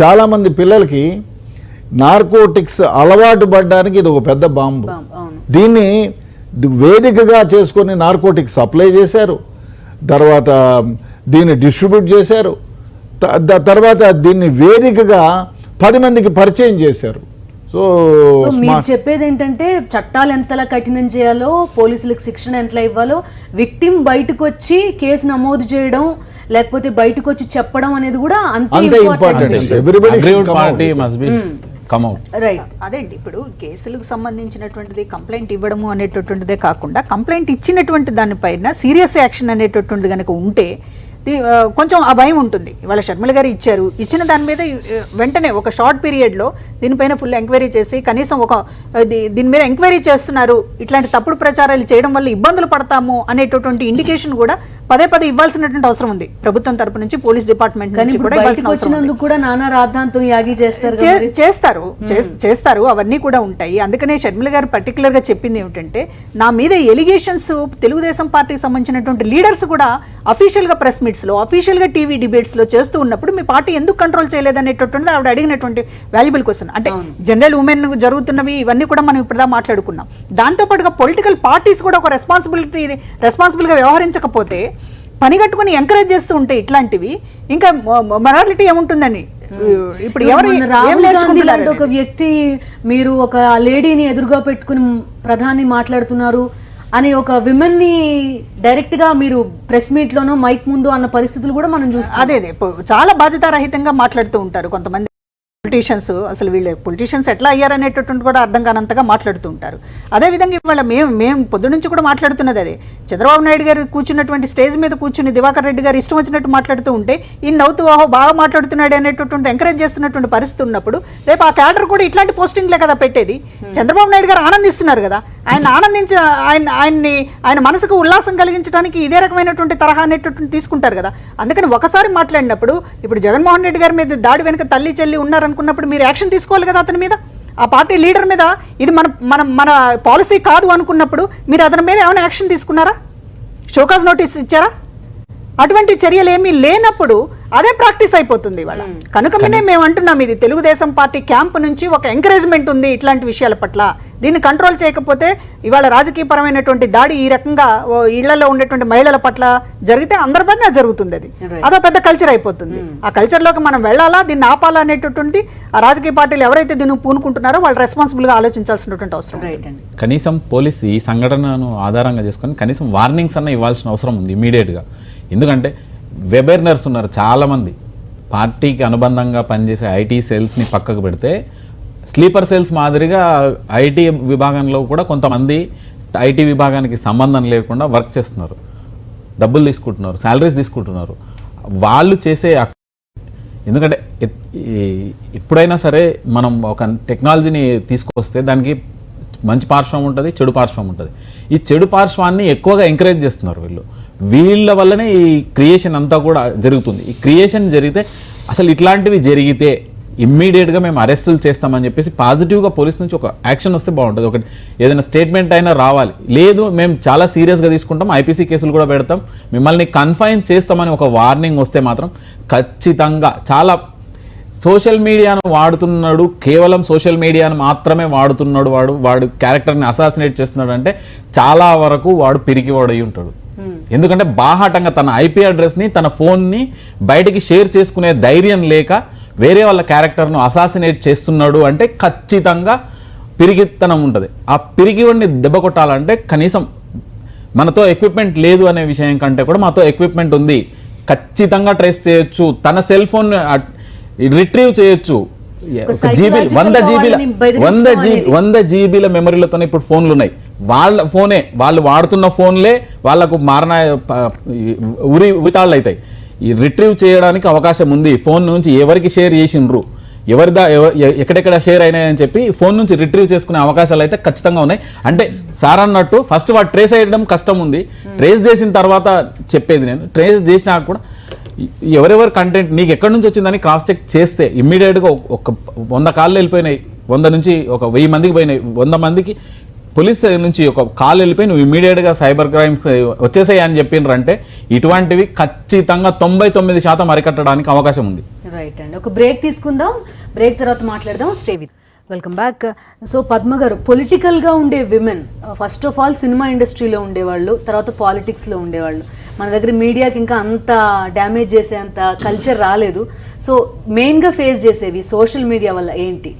చాలామంది పిల్లలకి నార్కోటిక్స్ అలవాటు పడడానికి ఇది ఒక పెద్ద బాంబు. దీన్ని వేదికగా చేసుకొని నార్కోటిక్స్ సప్లై చేశారు, తర్వాత దీన్ని డిస్ట్రిబ్యూట్ చేశారు, తర్వాత దీన్ని వేదికగా 10 మందికి పరిచయం చేశారు. సో మీరు చెప్పేది ఏంటంటే చట్టాలు ఎంతలా కఠినం చేయాలో, పోలీసులకు శిక్షణ ఎంతలా ఇవ్వాలో, విక్టిమ్ బయటకు వచ్చి కేసు నమోదు చేయడం లేకపోతే బయటకు వచ్చి చెప్పడం అనేది కూడా అంతే ఇంపార్టెంట్. రైట్. అదేంటి ఇప్పుడు కేసులకు సంబంధించినటువంటిది కంప్లైంట్ ఇవ్వడము అనేటటువంటిదే కాకుండా కంప్లైంట్ ఇచ్చినటువంటి దానిపైన సీరియస్ యాక్షన్ అనేటటువంటిది కనుక ఉంటే కొంచెం ఆ భయం ఉంటుంది. ఇవాళ షర్మిల గారు ఇచ్చిన దాని మీద వెంటనే ఒక షార్ట్ పీరియడ్లో దీనిపైన ఫుల్ ఎంక్వైరీ చేసి కనీసం దీని మీద ఎంక్వైరీ చేస్తున్నారు, ఇట్లాంటి తప్పుడు ప్రచారాలు చేయడం వల్ల ఇబ్బందులు పడతాము అనేటటువంటి ఇండికేషన్ కూడా పదే పదే ఇవ్వాల్సినటువంటి అవసరం ఉంది ప్రభుత్వం తరపు నుంచి, పోలీస్ డిపార్ట్మెంట్ కానీ నుంచి ఇప్పుడు కూడా బయటకు వచ్చినందుకు కూడా నానా రాద్ధాంతం యాగి చేస్తారు చేస్తారు అవన్నీ కూడా ఉంటాయి. అందుకనే షర్మిల గారు పర్టికులర్ గా చెప్పింది ఏమిటంటే, నా మీద ఎలిగేషన్స్ తెలుగుదేశం పార్టీకి సంబంధించినటువంటి లీడర్స్ కూడా అఫీషియల్ గా ప్రెస్ మీట్స్ లో, అఫీషియల్ గా టీవీ డిబేట్స్ లో చేస్తూ ఉన్నప్పుడు మీ పార్టీ ఎందుకు కంట్రోల్ చేయలేదనేటటువంటి ఆవిడ అడిగినటువంటి వాల్యుబుల్ క్వశ్చన్. అంటే జనరల్ ఉమెన్ జరుగుతున్నవి ఇవన్నీ కూడా మనం ఇప్పుడు మాట్లాడుకున్నాం. దాంతో పాటుగా పొలిటికల్ పార్టీస్ కూడా ఒక రెస్పాన్సిబుల్ గా వ్యవహరించకపోతే, పని కట్టుకుని ఎంకరేజ్ చేస్తూ ఉంటే ఇట్లాంటివి, ఇంకా మొరాలిటీ ఏముంటుందని. ఇప్పుడు ఎవరు రాహుల్ గాంధీ లాంటి ఒక వ్యక్తి, మీరు ఒక లేడీని ఎదురుగా పెట్టుకుని ప్రధాని మాట్లాడుతున్నారు అని ఒక విమెన్ ని డైరెక్ట్ గా మీరు ప్రెస్ మీట్ లోనో మైక్ ముందు అన్న పరిస్థితులు కూడా మనం చూస్తాం. అదే చాలా బాధ్యతారహితంగా మాట్లాడుతూ ఉంటారు కొంతమంది పొలిటీషియన్స్. అసలు వీళ్ళు పొలిటీషియన్స్ ఎట్లా అయ్యారనేటటువంటి కూడా అర్థం కానంతగా మాట్లాడుతూ ఉంటారు. అదేవిధంగా ఇవాళ మేము పొద్దు నుంచి కూడా మాట్లాడుతున్నది అదే. చంద్రబాబు నాయుడు గారు కూర్చున్నటువంటి స్టేజ్ మీద కూర్చుని దివాకర్ రెడ్డి గారు ఇష్టం వచ్చినట్టు మాట్లాడుతూ ఉంటే, ఈ నవ్వుతూ ఓహో బాగా మాట్లాడుతున్నాడు అనేటటువంటి ఎంకరేజ్ చేస్తున్నటువంటి పరిస్థితి ఉన్నప్పుడు, రేపు ఆ క్యాడర్ కూడా ఇట్లాంటి పోస్టింగ్లే కదా పెట్టేది. చంద్రబాబు నాయుడు గారు ఆనందిస్తున్నారు కదా, ఆయన మనసుకు ఉల్లాసం కలిగించడానికి ఇదే రకమైనటువంటి తరహా అనేటటువంటి తీసుకుంటారు కదా. అందుకని ఒకసారి మాట్లాడినప్పుడు, ఇప్పుడు జగన్మోహన్ రెడ్డి గారి మీద దాడి వెనుక తల్లి చెల్లి ఉన్నారనుకున్నప్పుడు మీరు యాక్షన్ తీసుకోవాలి కదా అతని మీద, ఆ పార్టీ లీడర్ మీద. ఇది మన పాలసీ కాదు అనుకున్నప్పుడు మీరు అతని మీద ఏమైనా యాక్షన్ తీసుకున్నారా? షోకాజ్ నోటీస్ ఇచ్చారా? అటువంటి చర్యలు ఏమీ లేనప్పుడు అదే ప్రాక్టీస్ అయిపోతుంది ఇవాళ. కనుకనే మేము అంటున్నాం, ఇది తెలుగుదేశం పార్టీ క్యాంప్ నుంచి ఒక ఎంకరేజ్మెంట్ ఉంది ఇట్లాంటి విషయాల పట్ల. దీన్ని కంట్రోల్ చేయకపోతే ఇవాళ రాజకీయపరమైనటువంటి దాడి ఈ రకంగా ఇళ్లలో ఉండేటువంటి మహిళల పట్ల జరిగితే అందరి పైన జరుగుతుంది. అదో పెద్ద కల్చర్ అయిపోతుంది. ఆ కల్చర్లోకి మనం వెళ్ళాలా, దీన్ని ఆపాలా అనేటటువంటి ఆ రాజకీయ పార్టీలు ఎవరైతే దీన్ని పూనుకుంటున్నారో వాళ్ళు రెస్పాన్సిబుల్ గా ఆలోచించాల్సినటువంటి అవసరం. కనీసం పోలీసు ఈ సంఘటనను ఆధారంగా చేసుకొని కనీసం వార్నింగ్స్ అన్న ఇవ్వాల్సిన అవసరం ఉంది ఇమీడియట్గా. ఎందుకంటే వెబెర్నర్స్ ఉన్నారు చాలామంది, పార్టీకి అనుబంధంగా పనిచేసే ఐటీ సెల్స్ని పక్కకు పెడితే స్లీపర్ సెల్స్ మాదిరిగా ఐటీ విభాగంలో కూడా కొంతమంది ఐటీ విభాగానికి సంబంధం లేకుండా వర్క్ చేస్తున్నారు, డబ్బులు తీసుకుంటున్నారు, శాలరీస్ తీసుకుంటున్నారు. వాళ్ళు చేసే, ఎందుకంటే ఎప్పుడైనా సరే మనం ఒక టెక్నాలజీని తీసుకొస్తే దానికి మంచి పార్శ్వం ఉంటుంది, చెడు పార్శ్వం ఉంటుంది. ఈ చెడు పార్శ్వాన్ని ఎక్కువగా ఎంకరేజ్ చేస్తున్నారు వీళ్ళ వల్లనే ఈ క్రియేషన్ అంతా కూడా జరుగుతుంది. ఈ క్రియేషన్ జరిగితే, అసలు ఇట్లాంటివి జరిగితే ఇమ్మీడియట్గా మేము అరెస్టులు చేస్తామని చెప్పేసి పాజిటివ్గా పోలీస్ నుంచి ఒక యాక్షన్ వస్తే బాగుంటుంది. ఒకటి ఏదైనా స్టేట్మెంట్ అయినా రావాలి. లేదు మేము చాలా సీరియస్గా తీసుకుంటాం, ఐపీసీ కేసులు కూడా పెడతాం, మిమ్మల్ని కన్ఫైన్ చేస్తామని ఒక వార్నింగ్ వస్తే మాత్రం ఖచ్చితంగా చాలా సోషల్ మీడియాను వాడుతున్నాడు, కేవలం సోషల్ మీడియాను మాత్రమే వాడుతున్నాడు, వాడు క్యారెక్టర్ని అసాసినేట్ చేస్తున్నాడు అంటే చాలా వరకు వాడు పిరికివాడై ఉంటాడు. ఎందుకంటే బాహాటంగా తన ఐపీ అడ్రస్ని, తన ఫోన్ని బయటికి షేర్ చేసుకునే ధైర్యం లేక వేరే వాళ్ళ క్యారెక్టర్ను అసాసినేట్ చేస్తున్నాడు అంటే ఖచ్చితంగా పిరికితనం ఉంటుంది. ఆ పిరికివాడిని దెబ్బ కొట్టాలంటే కనీసం మనతో ఎక్విప్మెంట్ లేదు అనే విషయం కంటే కూడా మాతో ఎక్విప్మెంట్ ఉంది, ఖచ్చితంగా ట్రేస్ చేయొచ్చు, తన సెల్ ఫోన్ రిట్రీవ్ చేయొచ్చు. 100 జీబీల మెమరీలతోనే ఇప్పుడు ఫోన్లు ఉన్నాయి. వాళ్ళు వాడుతున్న ఫోన్లే వాళ్ళకు మారణ ఉరితాళ్ళు అవుతాయి. ఈ రిట్రీవ్ చేయడానికి అవకాశం ఉంది. ఫోన్ నుంచి ఎవరికి షేర్ చేసిండ్రు, ఎక్కడెక్కడ షేర్ అయినాయని చెప్పి ఫోన్ నుంచి రిట్రీవ్ చేసుకునే అవకాశాలు అయితే ఖచ్చితంగా ఉన్నాయి. అంటే సార్ అన్నట్టు ఫస్ట్ వాడు ట్రేస్ అయ్యడం కష్టం ఉంది, ట్రేస్ చేసిన తర్వాత చెప్పేది నేను. ట్రేస్ చేసినా కూడా ఎవరెవరి కంటెంట్ నీకు ఎక్కడి నుంచి వచ్చిందని క్రాస్ చెక్ చేస్తే ఇమ్మీడియట్గా ఒక 100 కాళ్ళు వెళ్ళిపోయినాయి, 100 నుంచి ఒక 1000 మందికి పోయినాయి, 100 మందికి పోలీస్ నుంచి ఒక కాల్ వెళ్ళిపోయి నువ్వు ఇమ్మీడియట్గా సైబర్ క్రైమ్స్ వచ్చేసాయి అని చెప్పిండ్రంటే ఇటువంటివి ఖచ్చితంగా 99% అరికట్టడానికి అవకాశం ఉంది. రైట్ అండి, ఒక బ్రేక్ తీసుకుందాం, బ్రేక్ తర్వాత మాట్లాడదాం. Stay with. Welcome back. So Padma గారు, పొలిటికల్గా ఉండే women first of all cinema ఇండస్ట్రీలో ఉండేవాళ్ళు, తర్వాత పాలిటిక్స్లో ఉండేవాళ్ళు. మన దగ్గర మీడియాకి ఇంకా అంత డ్యామేజ్ చేసే అంత కల్చర్ రాలేదు. సో మెయిన్గా ఫేస్ చేసేవి సోషల్ మీడియా వల్ల ఏంటి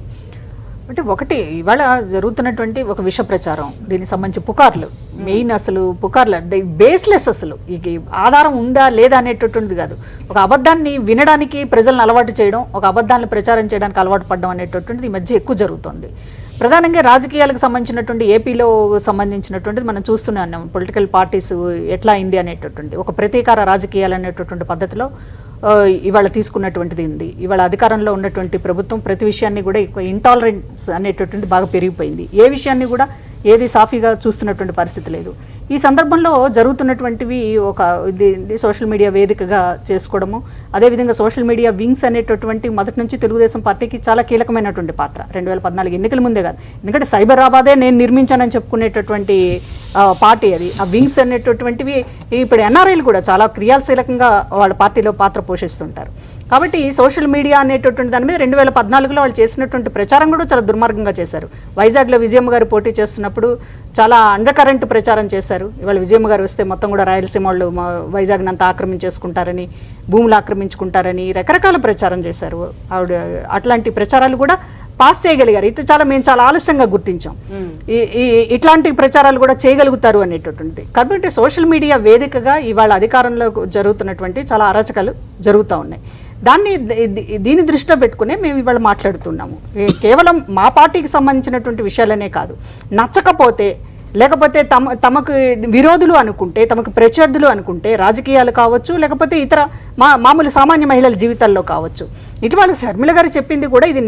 అంటే, ఒకటి ఇవాళ జరుగుతున్నటువంటి ఒక విష ప్రచారం, దీనికి సంబంధించి పుకార్లు, మెయిన్ అసలు పుకార్లు బేస్లెస్, అసలు ఈ ఆధారం ఉందా లేదా అనేటటువంటిది కాదు. ఒక అబద్ధాన్ని వినడానికి ప్రజలను అలవాటు చేయడం, ఒక అబద్ధాన్ని ప్రచారం చేయడానికి అలవాటు పడడం అనేటటువంటిది ఈ మధ్య ఎక్కువ జరుగుతుంది. ప్రధానంగా రాజకీయాలకు సంబంధించినటువంటి ఏపీలో సంబంధించినటువంటిది మనం చూస్తూనే ఉన్నాం. పొలిటికల్ పార్టీస్ ఎట్లా అయింది అనేటటువంటి ఒక ప్రతీకార రాజకీయాలు అనేటటువంటి పద్ధతిలో ఇవాళ తీసుకున్నటువంటిది ఉంది. ఇవాళ అధికారంలో ఉన్నటువంటి ప్రభుత్వం ప్రతి విషయాన్ని కూడా ఇంటాలరెన్స్ అనేటటువంటి బాగా పెరిగిపోయింది. ఏ విషయాన్ని కూడా ఏది సాఫీగా చూస్తున్నటువంటి పరిస్థితి లేదు. ఈ సందర్భంలో జరుగుతున్నటువంటివి ఒక ఇది సోషల్ మీడియా వేదికగా చేసుకోవడము, అదేవిధంగా సోషల్ మీడియా వింగ్స్ అనేటటువంటి మొదటి నుంచి తెలుగుదేశం పార్టీకి చాలా కీలకమైనటువంటి పాత్ర. 2014 ఎన్నికల ముందే కాదు, ఎందుకంటే సైబరాబాదే నేను నిర్మించానని చెప్పుకునేటటువంటి పార్టీ అది. ఆ వింగ్స్ అనేటటువంటివి ఇప్పుడు ఎన్ఆర్ఐలు కూడా చాలా క్రియాశీలకంగా వాళ్ళ పార్టీలో పాత్ర పోషిస్తుంటారు. కాబట్టి సోషల్ మీడియా అనేటటువంటి దాని మీద 2014లో వాళ్ళు చేసినటువంటి ప్రచారం కూడా చాలా దుర్మార్గంగా చేశారు. వైజాగ్లో విజయమ్మ గారు పోటీ చేస్తున్నప్పుడు చాలా అండర్ కరెంట్ ప్రచారం చేశారు. ఇవాళ విజయమ్మ గారు వస్తే మొత్తం కూడా రాయలసీమ వాళ్ళు వైజాగ్ని అంతా ఆక్రమించేసుకుంటారని, భూములు ఆక్రమించుకుంటారని రకరకాల ప్రచారం చేశారు. ఆవిడ అట్లాంటి ప్రచారాలు కూడా పాస్ చేయగలిగారు. ఇది మేము చాలా ఆలస్యంగా గుర్తించాం. ఇట్లాంటి ప్రచారాలు కూడా చేయగలుగుతారు అనేటటువంటి. కాబట్టి సోషల్ మీడియా వేదికగా ఇవాళ అధికారంలో జరుగుతున్నటువంటి చాలా అరాచకాలు జరుగుతూ ఉన్నాయి. దీన్ని దృష్టిలో పెట్టుకునే మేము ఇవాళ మాట్లాడుతున్నాము. కేవలం మా పార్టీకి సంబంధించినటువంటి విషయాలనే కాదు, నచ్చకపోతే లేకపోతే తమకు విరోధులు అనుకుంటే, తమకు ప్రత్యర్థులు అనుకుంటే, రాజకీయాలు కావచ్చు లేకపోతే ఇతర మామూలు సామాన్య మహిళల జీవితాల్లో కావచ్చు, ఇటీవల షర్మిల గారు చెప్పింది కూడా ఇది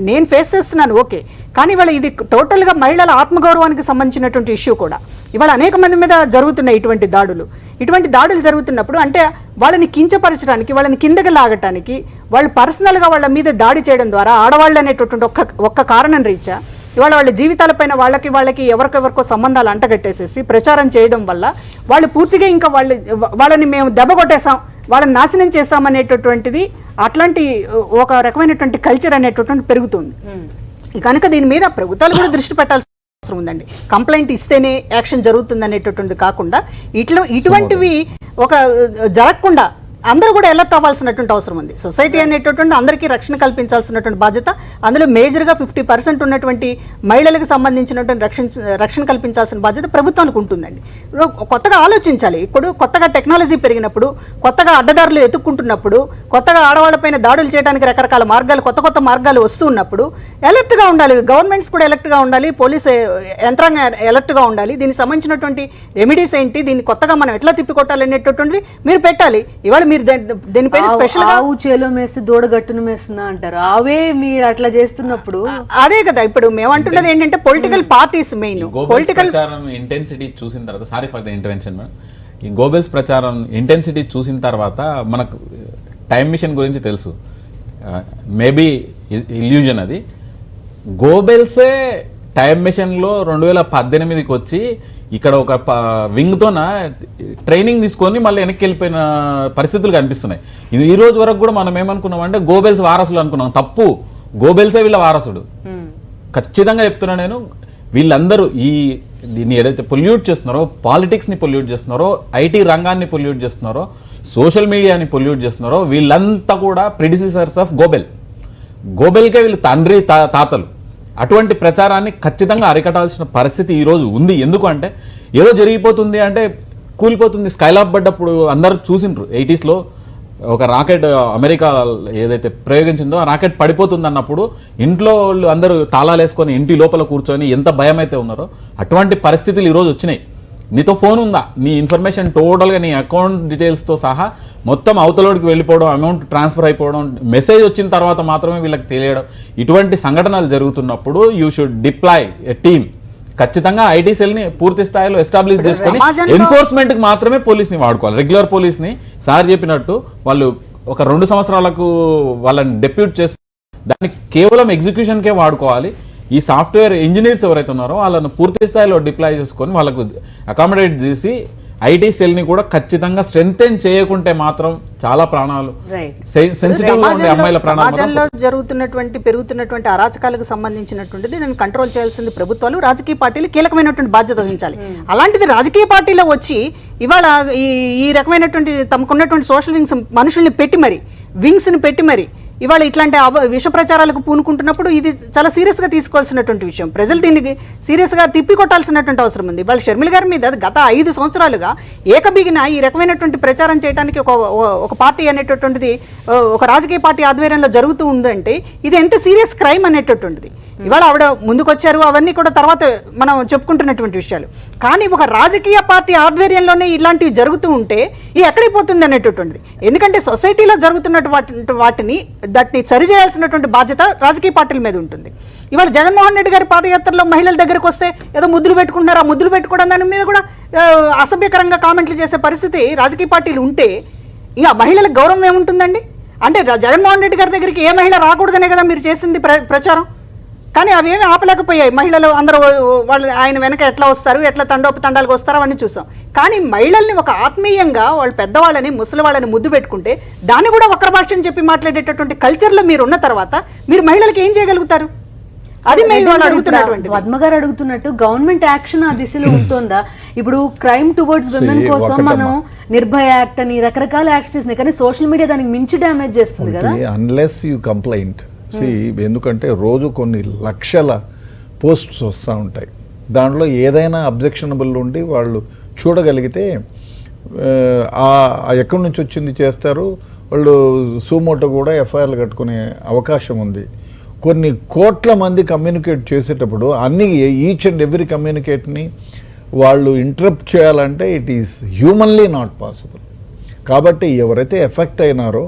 నేను ఫేస్ చేస్తున్నాను ఓకే, కానీ ఇవాళ ఇది టోటల్గా మహిళల ఆత్మగౌరవానికి సంబంధించినటువంటి ఇష్యూ కూడా. ఇవాళ అనేక మంది మీద జరుగుతున్నాయి ఇటువంటి దాడులు జరుగుతున్నప్పుడు అంటే వాళ్ళని కించపరచడానికి, వాళ్ళని కిందకి లాగటానికి, వాళ్ళు పర్సనల్గా వాళ్ళ మీద దాడి చేయడం ద్వారా ఆడవాళ్ళు అనేటటువంటి ఒక్క కారణం రీత్యా ఇవాళ వాళ్ళ జీవితాలపైన వాళ్ళకి ఎవరికెవరికో సంబంధాలు అంటగట్టేసేసి ప్రచారం చేయడం వల్ల వాళ్ళు పూర్తిగా ఇంకా వాళ్ళని మేము దెబ్బ కొట్టేసాం, వాళ్ళని నాశనం చేస్తామనేటటువంటిది, అట్లాంటి ఒక రకమైనటువంటి కల్చర్ అనేటటువంటి పెరుగుతుంది. కనుక దీని మీద ప్రభుత్వాలు కూడా దృష్టి పెట్టాల్సిన అవసరం ఉందండి. కంప్లైంట్ ఇస్తేనే యాక్షన్ జరుగుతుంది అనేటటువంటి కాకుండా ఇటువంటివి ఒక జరగకుండా అందరూ కూడా అలర్ట్ అవ్వాల్సినటువంటి అవసరం ఉంది. సొసైటీ అనేటటువంటి అందరికీ రక్షణ కల్పించాల్సినటువంటి బాధ్యత, అందులో మేజర్గా 50% ఉన్నటువంటి మహిళలకు సంబంధించినటువంటి రక్షణ కల్పించాల్సిన బాధ్యత ప్రభుత్వానికి ఉంటుందండి. కొత్తగా ఆలోచించాలి. ఇప్పుడు కొత్తగా టెక్నాలజీ పెరిగినప్పుడు, కొత్తగా అడ్డదారులు ఎత్తుక్కుంటున్నప్పుడు, కొత్తగా ఆడవాళ్ళపైన దాడులు చేయడానికి రకరకాల మార్గాలు, కొత్త మార్గాలు వస్తూ ఉన్నప్పుడు అలర్ట్గా ఉండాలి. గవర్నమెంట్స్ కూడా అలర్ట్గా ఉండాలి, పోలీస్ యంత్రాంగం అలర్ట్గా ఉండాలి. దీనికి సంబంధించినటువంటి రెమెడీస్ ఏంటి, దీన్ని కొత్తగా మనం ఎట్లా తిప్పికొట్టాలి అనేటటువంటిది మీరు పెట్టాలి. ఇవాళ మీరు దీనిపైన స్పెషల్ గా చేలో మేస్తే దూడగట్టును మేస్తున్నా అంటారు. అవే మీరు అట్లా చేస్తున్నప్పుడు అదే కదా ఇప్పుడు మేము అంటున్నది ఏంటంటే పొలిటికల్ పార్టీస్ మెయిన్ పొలిటికల్ ప్రచారం ఇంటెన్సిటీ చూసిన తర్వాత, sorry for the intervention madam, ఈ గోబెల్స్ ప్రచారం ఇంటెన్సిటీ చూసిన తర్వాత మనకు టైం మిషన్ గురించి తెలుసు. మేబీ ఇల్యూజన్ అది. గోబెల్సే టైం మిషన్లో 2018కి వచ్చి ఇక్కడ ఒక వింగ్తోన ట్రైనింగ్ తీసుకొని మళ్ళీ వెనక్కి వెళ్ళిపోయిన పరిస్థితులు కనిపిస్తున్నాయి. ఇది ఈ రోజు వరకు కూడా మనం ఏమనుకున్నాం అంటే గోబెల్స్ వారసులు అనుకున్నాం. తప్పు, గోబెల్సే వీళ్ళ వారసుడు. ఖచ్చితంగా చెప్తున్నా నేను. వీళ్ళందరూ దీన్ని ఏదైతే పొల్యూట్ చేస్తున్నారో, పాలిటిక్స్ని పొల్యూట్ చేస్తున్నారో, ఐటీ రంగాన్ని పొల్యూట్ చేస్తున్నారో, సోషల్ మీడియాని పొల్యూట్ చేస్తున్నారో, వీళ్ళంతా కూడా ప్రిడిసిసర్స్ ఆఫ్ గోబెల్కే వీళ్ళు తండ్రి తాతలు. అటువంటి ప్రచారాన్ని ఖచ్చితంగా అరికట్టాల్సిన పరిస్థితి ఈరోజు ఉంది. ఎందుకంటే ఏదో జరిగిపోతుంది అంటే కూలిపోతుంది. స్కైలాబ్ పడ్డప్పుడు అందరూ చూసిండ్రు 80sలో ఒక రాకెట్ అమెరికా ఏదైతే ప్రయోగించిందో ఆ రాకెట్ పడిపోతుంది అన్నప్పుడు ఇంట్లో వాళ్ళు అందరూ తాళాలు వేసుకొని ఇంటి లోపల కూర్చొని ఎంత భయం అయితే ఉన్నారో అటువంటి పరిస్థితులు ఈరోజు వచ్చినాయి. నీతో ఫోన్ ఉందా, నీ ఇన్ఫర్మేషన్ టోటల్గా నీ అకౌంట్ డీటెయిల్స్తో సహా మొత్తం అవతలోడికి వెళ్ళిపోవడం, అమౌంట్ ట్రాన్స్ఫర్ అయిపోవడం, మెసేజ్ వచ్చిన తర్వాత మాత్రమే వీళ్ళకి తెలియడం, ఇటువంటి సంఘటనలు జరుగుతున్నప్పుడు you should deploy a team. ఖచ్చితంగా ఐటీ సెల్ని పూర్తి స్థాయిలో ఎస్టాబ్లిష్ చేసుకొని ఎన్ఫోర్స్మెంట్కి మాత్రమే పోలీస్ని వాడుకోవాలి. రెగ్యులర్ పోలీస్ని సార్ చెప్పినట్టు వాళ్ళు ఒక 2 సంవత్సరాలకు వాళ్ళని డెప్యూట్ చేసి దాన్ని కేవలం ఎగ్జిక్యూషన్కే వాడుకోవాలి. ఈ సాఫ్ట్వేర్ ఇంజనీర్స్ ఎవరైతే ఉన్నారో వాళ్ళను పూర్తి స్థాయిలో డిప్లాయ్ చేసుకొని వాళ్ళకు అకామిడేట్ చేసి ఐటీ సెల్ని కూడా ఖచ్చితంగా స్ట్రెంథెన్ చేయకుంటే మాత్రం చాలా ప్రాణాలు సెన్సిటివ్గా ఉండే అమ్మాయిల సమాజంలో పెరుగుతున్నటువంటి అరాచకాలకు సంబంధించినటువంటిది నేను కంట్రోల్ చేయాల్సింది ప్రభుత్వాలు, రాజకీయ పార్టీలు కీలకమైనటువంటి బాధ్యత వహించాలి. అలాంటిది రాజకీయ పార్టీలో వచ్చి ఇవాళ ఈ రకమైనటువంటి తమకున్నటువంటి సోషల్ వింగ్స్ మనుషుల్ని పెట్టి మరి వింగ్స్ని పెట్టి మరి ఇవాళ ఇట్లాంటి విష ప్రచారాలకు పూనుకుంటున్నప్పుడు ఇది చాలా సీరియస్గా తీసుకోవాల్సినటువంటి విషయం. ప్రజలు దీనికి సీరియస్గా తిప్పికొట్టాల్సినటువంటి అవసరం ఉంది. ఇవాళ షర్మిల గారి మీద గత 5 సంవత్సరాలుగా ఏకబిగిన ఈ రకమైనటువంటి ప్రచారం చేయడానికి ఒక పార్టీ అనేటటువంటిది ఒక రాజకీయ పార్టీ ఆధ్వర్యంలో జరుగుతూ ఉందంటే ఇది ఎంత సీరియస్ క్రైమ్ అనేటటువంటిది. ఇవాళ ఆవిడ ముందుకొచ్చారు, అవన్నీ కూడా తర్వాత మనం చెప్పుకుంటున్నటువంటి విషయాలు. కానీ ఒక రాజకీయ పార్టీ ఆధ్వర్యంలోనే ఇలాంటివి జరుగుతూ ఉంటే ఇది ఎక్కడిపోతుంది అనేటటువంటిది. ఎందుకంటే సొసైటీలో జరుగుతున్నటువంటి వాటిని సరి చేయాల్సినటువంటి బాధ్యత రాజకీయ పార్టీల మీద ఉంటుంది. ఇవాళ జగన్మోహన్ రెడ్డి గారి పాదయాత్రలో మహిళల దగ్గరకు వస్తే ఏదో ముద్దులు పెట్టుకుంటున్నారు, ఆ ముద్దులు పెట్టుకోవడం దాని మీద కూడా అసభ్యకరంగా కామెంట్లు చేసే పరిస్థితి రాజకీయ పార్టీలు ఉంటే ఇంకా మహిళలకు గౌరవం ఏముంటుందండి? అంటే జగన్మోహన్ రెడ్డి గారి దగ్గరికి ఏ మహిళ రాకూడదనే కదా మీరు చేసింది ప్రచారం. కానీ అవి ఏమి ఆపలేకపోయాయి. మహిళలు అందరూ వాళ్ళు ఆయన వెనక ఎట్లా వస్తారు, ఎట్లా తండాలకు వస్తారో అవన్నీ చూసాం. కానీ మహిళల్ని ఒక ఆత్మీయంగా వాళ్ళు పెద్దవాళ్ళని ముసలి వాళ్ళని ముద్దు పెట్టుకుంటే దాన్ని కూడా వక్ర భాషని చెప్పి మాట్లాడేటటువంటి కల్చర్లో మీరు ఉన్న తర్వాత మీరు మహిళలకు ఏం చేయగలుగుతారు? అది పద్మ గారు అడుగుతున్నట్టు గవర్నమెంట్ యాక్షన్ ఆ దిశలో ఉంటుందా? ఇప్పుడు క్రైమ్ టువర్డ్స్ విమెన్ కోసం మనం నిర్భయ యాక్ట్ అని రకరకాల యాక్ట్స్ చేసినాయి, కానీ సోషల్ మీడియా దానికి మించి డ్యామేజ్ చేస్తుంది కదా. అన్లెస్ యూ కంప్లైంట్ ఎందుకంటే రోజు కొన్ని లక్షల పోస్ట్స్ వస్తూ ఉంటాయి, దాంట్లో ఏదైనా అబ్జెక్షనబుల్ ఉండి వాళ్ళు చూడగలిగితే ఎక్కడి నుంచి వచ్చింది చేస్తారు, వాళ్ళు సూమోటో కూడా ఎఫ్ఐఆర్లు కట్టుకునే అవకాశం ఉంది. కొన్ని కోట్ల మంది కమ్యూనికేట్ చేసేటప్పుడు అన్ని ఈచ్ అండ్ ఎవ్రీ కమ్యూనికేట్ని వాళ్ళు ఇంటరప్ట్ చేయాలంటే it is humanly not possible. కాబట్టి ఎవరైతే ఎఫెక్ట్ అయినారో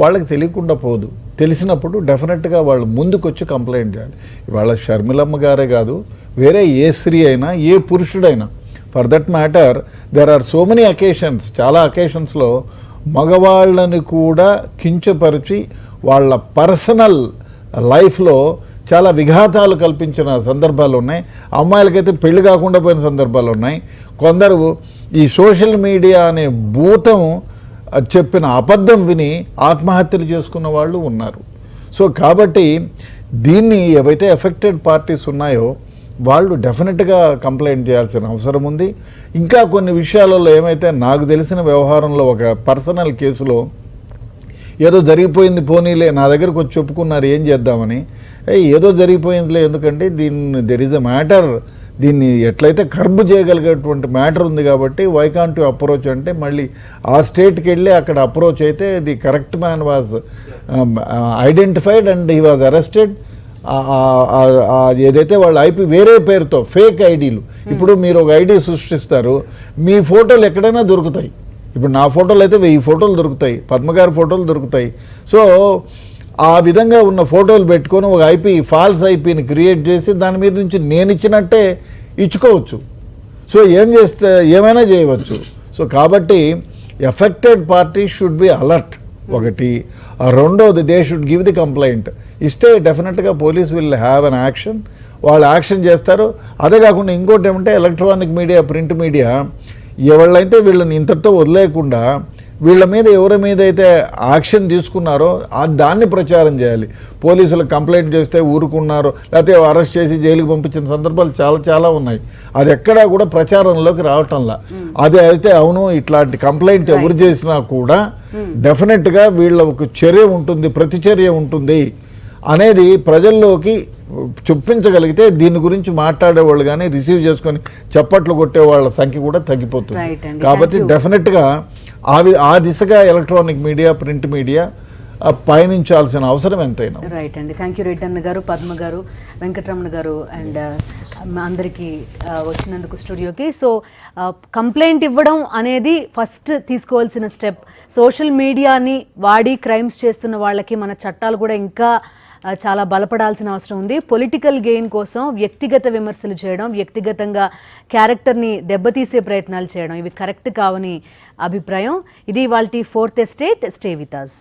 వాళ్ళకి తెలియకుండా పోదు, తెలిసినప్పుడు డెఫినెట్గా వాళ్ళు ముందుకు వచ్చి కంప్లైంట్ చేయాలి. ఇవాళ షర్మిలమ్మ గారే కాదు, వేరే ఏ స్త్రీ అయినా ఏ పురుషుడైనా for that matter there are so many occasions, చాలా అకేషన్స్లో మగవాళ్ళని కూడా కించపరిచి వాళ్ళ పర్సనల్ లైఫ్లో చాలా విఘాతాలు కల్పించిన సందర్భాలు ఉన్నాయి. అమ్మాయిలకైతే పెళ్లి కాకుండా పోయిన సందర్భాలు ఉన్నాయి. కొందరు ఈ సోషల్ మీడియా అనే భూతం చెప్పిన అబద్ధం విని ఆత్మహత్యలు చేసుకున్న వాళ్ళు ఉన్నారు. సో కాబట్టి దీన్ని ఏవైతే ఎఫెక్టెడ్ పార్టీస్ ఉన్నాయో వాళ్ళు డెఫినెట్గా కంప్లైంట్ చేయాల్సిన అవసరం ఉంది. ఇంకా కొన్ని విషయాలలో ఏమైతే నాకు తెలిసిన వ్యవహారంలో ఒక పర్సనల్ కేసులో ఏదో జరిగిపోయింది, పోనీలే నా దగ్గరకు వచ్చి చెప్పుకున్నారు ఏం చేద్దామని, ఏదో జరిగిపోయిందిలే ఎందుకంటే దెర్ ఈజ్ అ మ్యాటర్, దీన్ని ఎట్లయితే కర్బ్ చేయగలిగేటువంటి మ్యాటర్ ఉంది కాబట్టి వై కాంట్ యు అప్రోచ్ అంటే మళ్ళీ ఆ స్టేట్కి వెళ్ళి అక్కడ అప్రోచ్ అయితే the correct man was identified and he was arrested. ఏదైతే వాళ్ళ ఐపీ వేరే పేరుతో ఫేక్ ఐడీలు, ఇప్పుడు మీరు ఒక ఐడి సృష్టిస్తారు, మీ ఫోటోలు ఎక్కడైనా దొరుకుతాయి. ఇప్పుడు నా ఫోటోలు అయితే 1000 ఫోటోలు దొరుకుతాయి, పద్మగారి ఫోటోలు దొరుకుతాయి. సో ఆ విధంగా ఉన్న ఫోటోలు పెట్టుకొని ఒక ఐపీ ఫాల్స్ ఐపీని క్రియేట్ చేసి దాని మీద నుంచి నేను ఇచ్చినట్టే ఇచ్చుకోవచ్చు. సో ఏం చేస్తే ఏమైనా చేయవచ్చు. సో కాబట్టి affected party should be alert ఒకటి. రెండోది they should give the complaint. ఇస్తే డెఫినెట్గా police will have an action, వాళ్ళు యాక్షన్ చేస్తారు. అదే కాకుండా ఇంకోటి ఏమంటే ఎలక్ట్రానిక్ మీడియా, ప్రింట్ మీడియా ఎవళ్ళైతే వీళ్ళని ఇంతటితో వదిలేయకుండా వీళ్ళ మీద ఎవరి మీద అయితే యాక్షన్ తీసుకున్నారో దాన్ని ప్రచారం చేయాలి. పోలీసులకు కంప్లైంట్ చేస్తే ఊరుకున్నారు, లేకపోతే అరెస్ట్ చేసి జైలుకి పంపించిన సందర్భాలు చాలా చాలా ఉన్నాయి. అది ఎక్కడా కూడా ప్రచారంలోకి రావటంలా. అది అయితే అవును ఇట్లాంటి కంప్లైంట్ ఎవరు చేసినా కూడా డెఫినెట్గా వీళ్ళకు చర్య ఉంటుంది, ప్రతిచర్య ఉంటుంది అనేది ప్రజల్లోకి చూపించగలిగితే దీని గురించి మాట్లాడేవాళ్ళు కానీ రిసీవ్ చేసుకొని చప్పట్లు కొట్టే వాళ్ళ సంఖ్య కూడా తగ్గిపోతుంది. కాబట్టి డెఫినెట్గా ఆ దిశగా ఎలక్ట్రానిక్ మీడియా, ప్రింట్ మీడియా పయనించాల్సిన అవసరం ఎంతైనా. రైట్ అండి. థ్యాంక్ యూ రెడ్డి అన్న గారు, పద్మ గారు, వెంకటరమణ గారు అండ్ అందరికీ వచ్చినందుకు స్టూడియోకి. సో కంప్లైంట్ ఇవ్వడం అనేది ఫస్ట్ తీసుకోవాల్సిన స్టెప్. సోషల్ మీడియాని వాడి క్రైమ్స్ చేస్తున్న వాళ్ళకి మన చట్టాలు కూడా ఇంకా చాలా బలపడాల్సిన అవసరం ఉంది. పొలిటికల్ గెయిన్ కోసం వ్యక్తిగత విమర్శలు చేయడం, వ్యక్తిగతంగా క్యారెక్టర్ని దెబ్బతీసే ప్రయత్నాలు చేయడం ఇవి కరెక్ట్ కావని అభిప్రాయం. ఇది ఇవాల్టి fourth estate. Stay with us.